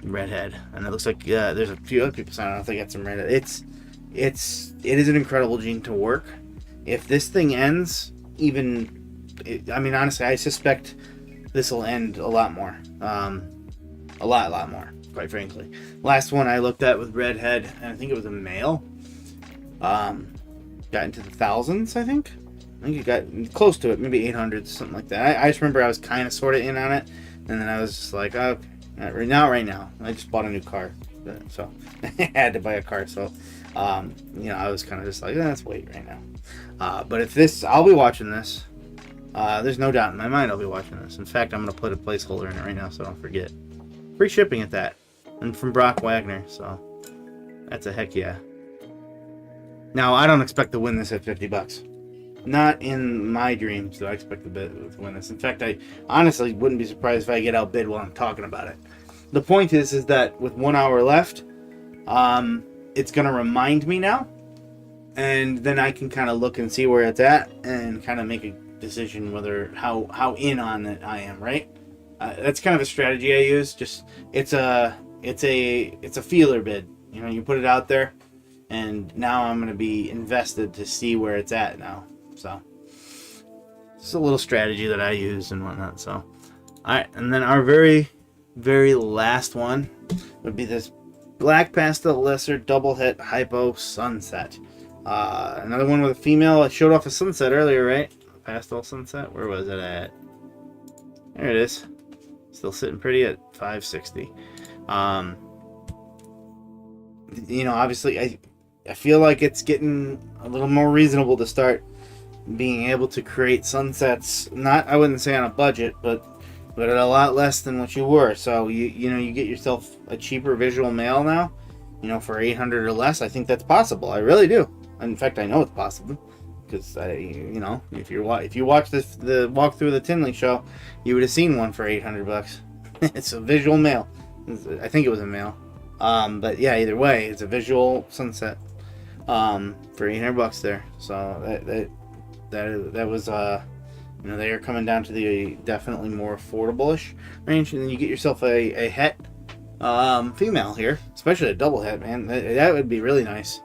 redhead, and it looks like there's a few other people saying, I don't know if they got some redhead. It is an incredible gene to work. If this thing ends, honestly, I suspect this will end a lot more. A lot more, quite frankly. Last one I looked at with redhead, and I think it was a male, got into the thousands, I think it got close to it, maybe 800, something like that. I just remember I was kind of sort of in on it, and then I was just like, okay, right now. I just bought a new car, so I had to buy a car, so I was kind of just like, let's wait right now. But if this, I'll be watching this. There's no doubt in my mind I'll be watching this. In fact, I'm going to put a placeholder in it right now so I don't forget. Free shipping at that. And from Brock Wagner, so that's a heck yeah. Now, I don't expect to win this at $50. Not in my dreams do I expect to win this. In fact, I honestly wouldn't be surprised if I get outbid while I'm talking about it. The point is that with 1 hour left, it's going to remind me now. and then I can kind of look and see where it's at and kind of make a decision whether how in on it I am, right? That's kind of a strategy I use. Just it's a feeler bid. You know, you put it out there, and now I'm going to be invested to see where it's at now. So it's a little strategy that I use and whatnot. So, all right, and then our very, very last one would be this Black Pastel Lesser Double Hit Hypo Sunset. Another one with a female. I showed off a sunset earlier, right? Pastel sunset. Where was it at? There it is. Still sitting pretty at 560. You know, obviously, I feel like it's getting a little more reasonable to start being able to create sunsets. Not, I wouldn't say on a budget, but at a lot less than what you were. So you know, you get yourself a cheaper visual male now. You know, for 800 or less. I think that's possible. I really do. In fact, I know it's possible. Because you know, if you watch the walkthrough of the Tinley show, you would have seen one for 800 bucks. It's a visual male. I think it was a male. But yeah, either way, it's a visual sunset for 800 bucks there. So that was you know, they are coming down to the definitely more affordable-ish range, and then you get yourself a het female here, especially a double het, man. That would be really nice.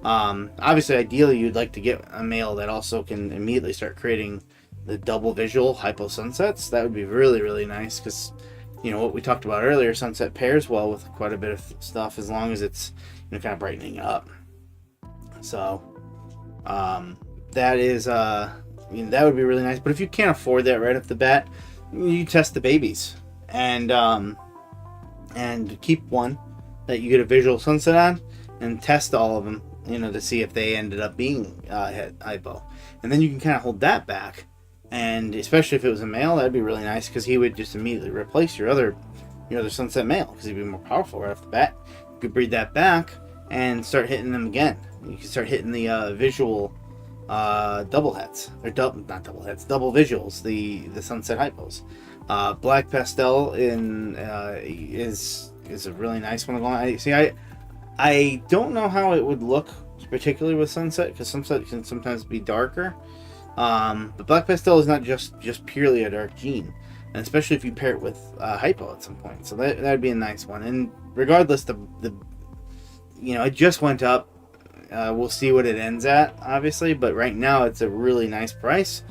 Obviously, ideally, you'd like to get a male that also can immediately start creating the double visual hypo sunsets. That would be really, really nice, because, you know, what we talked about earlier, sunset pairs well with quite a bit of stuff, as long as it's, you know, kind of brightening up. So, that is, you know, that would be really nice. But if you can't afford that right off the bat, you test the babies and keep one that you get a visual sunset on, and test all of them, you know, to see if they ended up being hypo. And then you can kind of hold that back. And especially if it was a male, that'd be really nice, because he would just immediately replace your other sunset male, because he'd be more powerful right off the bat. You could breed that back and start hitting them again. You can start hitting the visual double hets, or not double hets, double visuals, the sunset hypos. Black Pastel is a really nice one to go on. I don't know how it would look, particularly with sunset, because sunset can sometimes be darker. But Black Pastel is not just purely a dark gene, and especially if you pair it with hypo at some point. So that would be a nice one. And regardless, the you know, it just went up. We'll see what it ends at, obviously, but right now it's a really nice price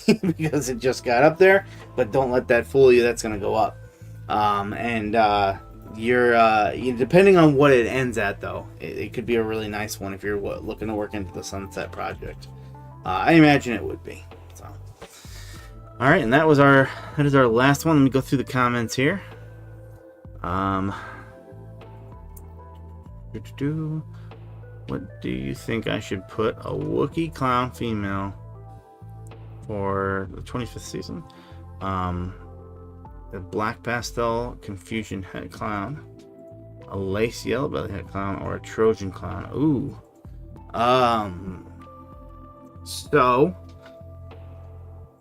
because it just got up there. But don't let that fool you. That's going to go up. You're depending on what it ends at, though, it could be a really nice one if you're looking to work into the sunset project. I imagine it would be. So, all right, and that is our last one. Let me go through the comments here. What do you think I should put a Wookiee clown female for the 25th season? The Black Pastel Confusion Het Clown, a Lace Yellow Belly Het Clown, or a Trojan Clown? Ooh. So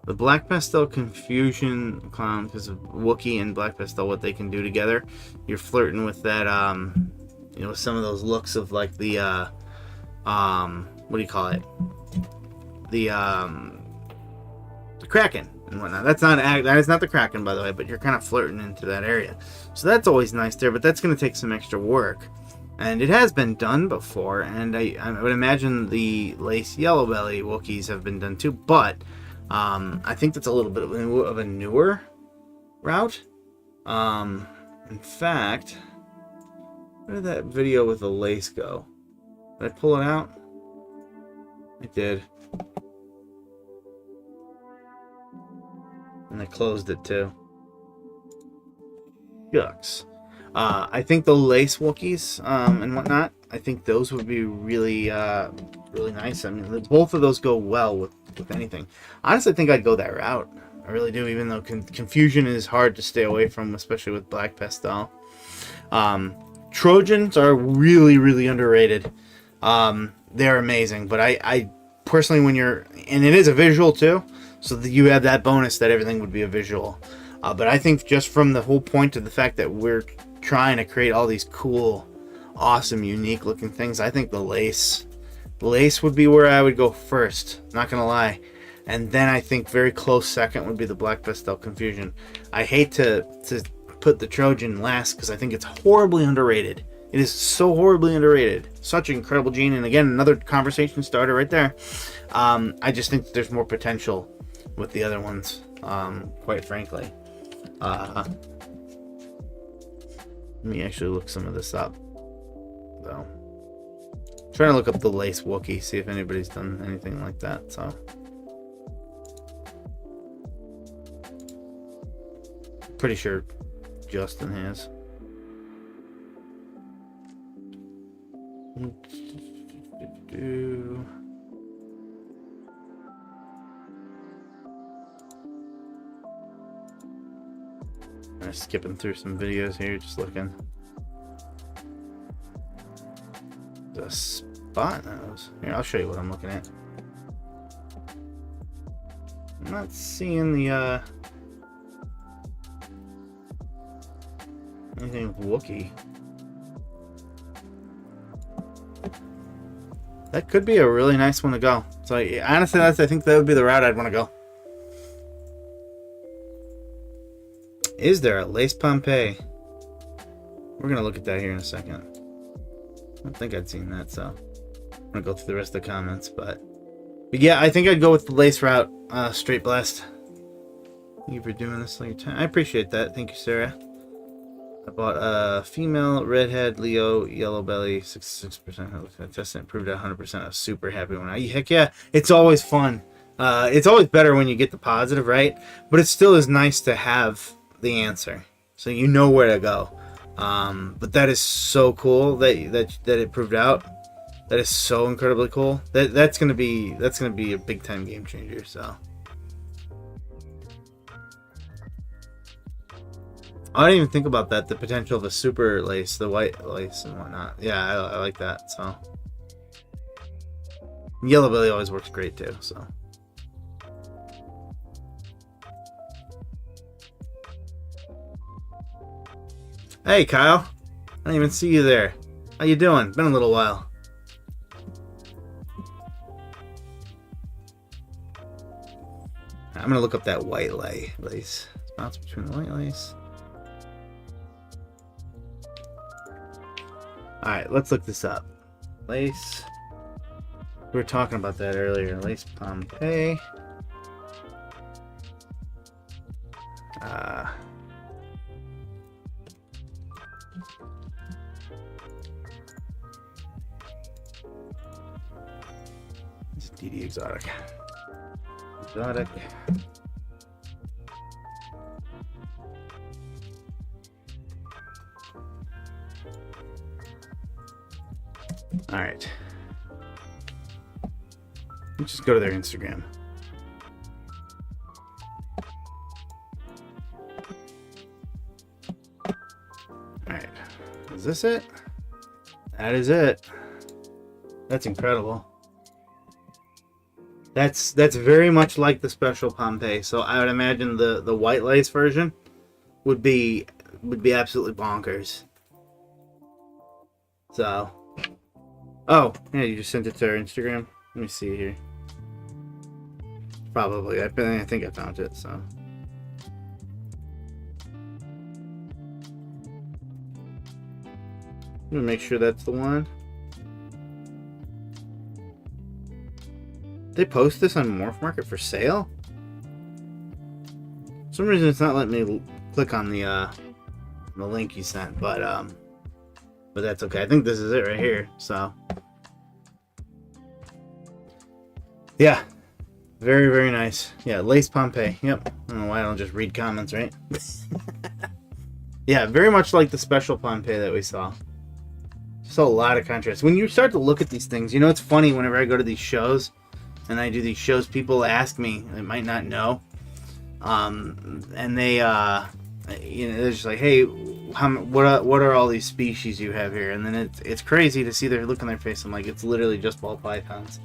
the Black Pastel Confusion Clown, because of Wookiee and Black Pastel, what they can do together, you're flirting with that, you know, some of those looks of like the, what do you call it? The Kraken and whatnot. That is not the Kraken, by the way, but you're kind of flirting into that area. So that's always nice there, but that's going to take some extra work. And it has been done before, and I would imagine the Lace Yellow Belly Wookiees have been done too, but I think that's a little bit of a newer route. In fact, where did that video with the lace go? Did I pull it out? I did. And I closed it too. Yucks. I think the lace Wookiees and whatnot, I think those would be really really nice. I mean, both of those go well with anything. Honestly, I think I'd go that route. I really do, even though confusion is hard to stay away from, especially with Black Pastel. Trojans are really, really underrated. They're amazing, but I personally, and it is a visual too, so that you have that bonus that everything would be a visual. But I think just from the whole point of the fact that we're trying to create all these cool, awesome, unique looking things, I think the lace Lace would be where I would go first, not gonna lie. And then I think very close second would be the Black Pastel Confusion. I hate to put the Trojan last because I think it's horribly underrated. It is so horribly underrated. Such an incredible gene, and again, another conversation starter right there. I just think there's more potential with the other ones, quite frankly. Let me actually look some of this up, though. Trying to look up the Lace Wookiee, see if anybody's done anything like that. So, pretty sure Justin has. I'm skipping through some videos here, just looking. The spot nose. Here, I'll show you what I'm looking at. I'm not seeing the anything with Wookiee. That could be a really nice one to go. So honestly, I think that would be the route I'd want to go. Is there a Lace Pompeii? We're gonna look at that here in a second. I don't think I'd seen that, so I'm gonna go through the rest of the comments. But yeah, I think I'd go with the Lace route. Straight Blast. Thank you for doing this like your time. I appreciate that. Thank you, Sarah. I bought a female redhead Leo yellow belly 66%. Tested and proved 100%. I was super happy when heck yeah, it's always fun. It's always better when you get the positive, right? But it still is nice to have the answer, so you know where to go. But that is so cool that it proved out. That is so incredibly cool. That's gonna be a big time game changer. So. I didn't even think about that, the potential of a super lace, the white lace and whatnot. Yeah, I like that, so. Yellow belly always works great too, so. Hey, Kyle. I didn't even see you there. How you doing? Been a little while. I'm gonna look up that white lace. Spots between the white lace. Alright, let's look this up. Lace. We were talking about that earlier. Lace Pompeii. It's DD Exotic. Exotic. All right. Let's just go to their Instagram. All right. Is this it? That is it. That's incredible. That's very much like the special Pompeii. So I would imagine the white lace version would be absolutely bonkers. So, oh yeah, you just sent it to our Instagram. Let me see here. Probably. I think I found it. So. Let me make sure that's the one. They post this on Morphmarket for sale? For some reason it's not letting me click on the link you sent, but that's okay. I think this is it right here. So yeah, very, very nice. Yeah, Lace Pompeii. Yep. I don't know why I don't just read comments, right? Yeah, very much like the special Pompeii that we saw. Just a lot of contrast. When you start to look at these things, you know, it's funny whenever I go to these shows and I do these shows, people ask me, they might not know, and they, they're just like, hey, what are all these species you have here? And then it's crazy to see their look on their face. I'm like, it's literally just ball pythons.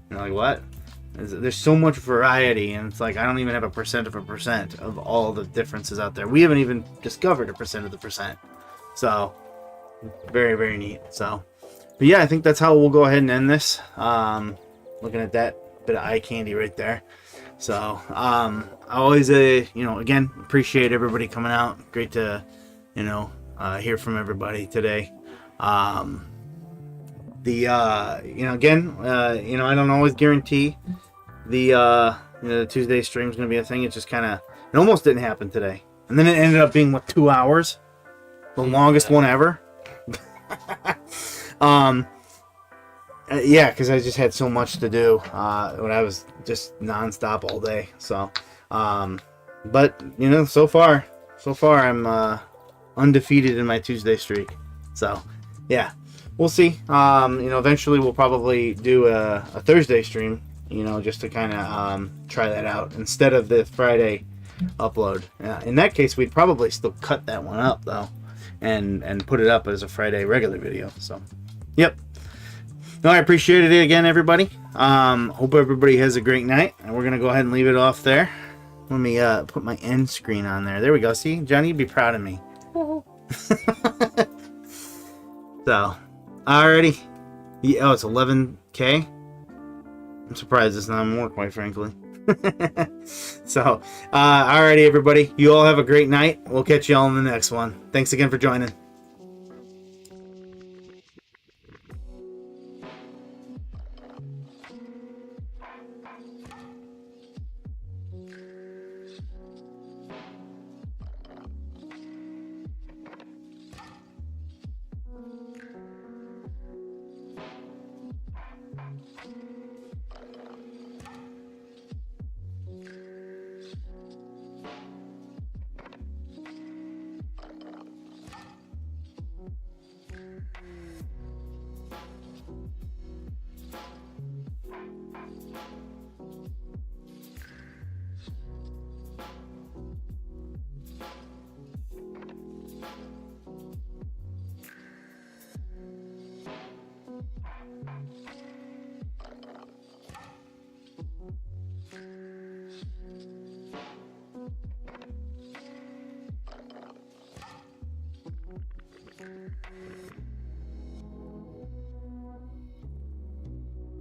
And they're like, what? There's so much variety, and it's like I don't even have a percent of all the differences out there. We haven't even discovered a percent of the percent. So very, very neat. So But yeah, I think that's how we'll go ahead and end this. Looking at that bit of eye candy right there. So, I always, again, appreciate everybody coming out. Great to, hear from everybody today. Again, I don't always guarantee the Tuesday stream is going to be a thing. It just kind of, it almost didn't happen today. And then it ended up being, 2 hours? The longest one ever. Yeah, because I just had so much to do when I was just nonstop all day. So, but so far I'm undefeated in my Tuesday streak. So, yeah, we'll see. Eventually we'll probably do a Thursday stream. Just to kind of try that out instead of the Friday upload. In that case, we'd probably still cut that one up though, and put it up as a Friday regular video. So, yep. No, I appreciate it again, everybody. Hope everybody has a great night, and we're gonna go ahead and leave it off there. Let me put my end screen on there. There we go. See, Johnny, you'd be proud of me. So, alrighty. Yeah, oh, it's 11K. I'm surprised it's not more, quite frankly. So, alrighty, everybody. You all have a great night. We'll catch you all in the next one. Thanks again for joining.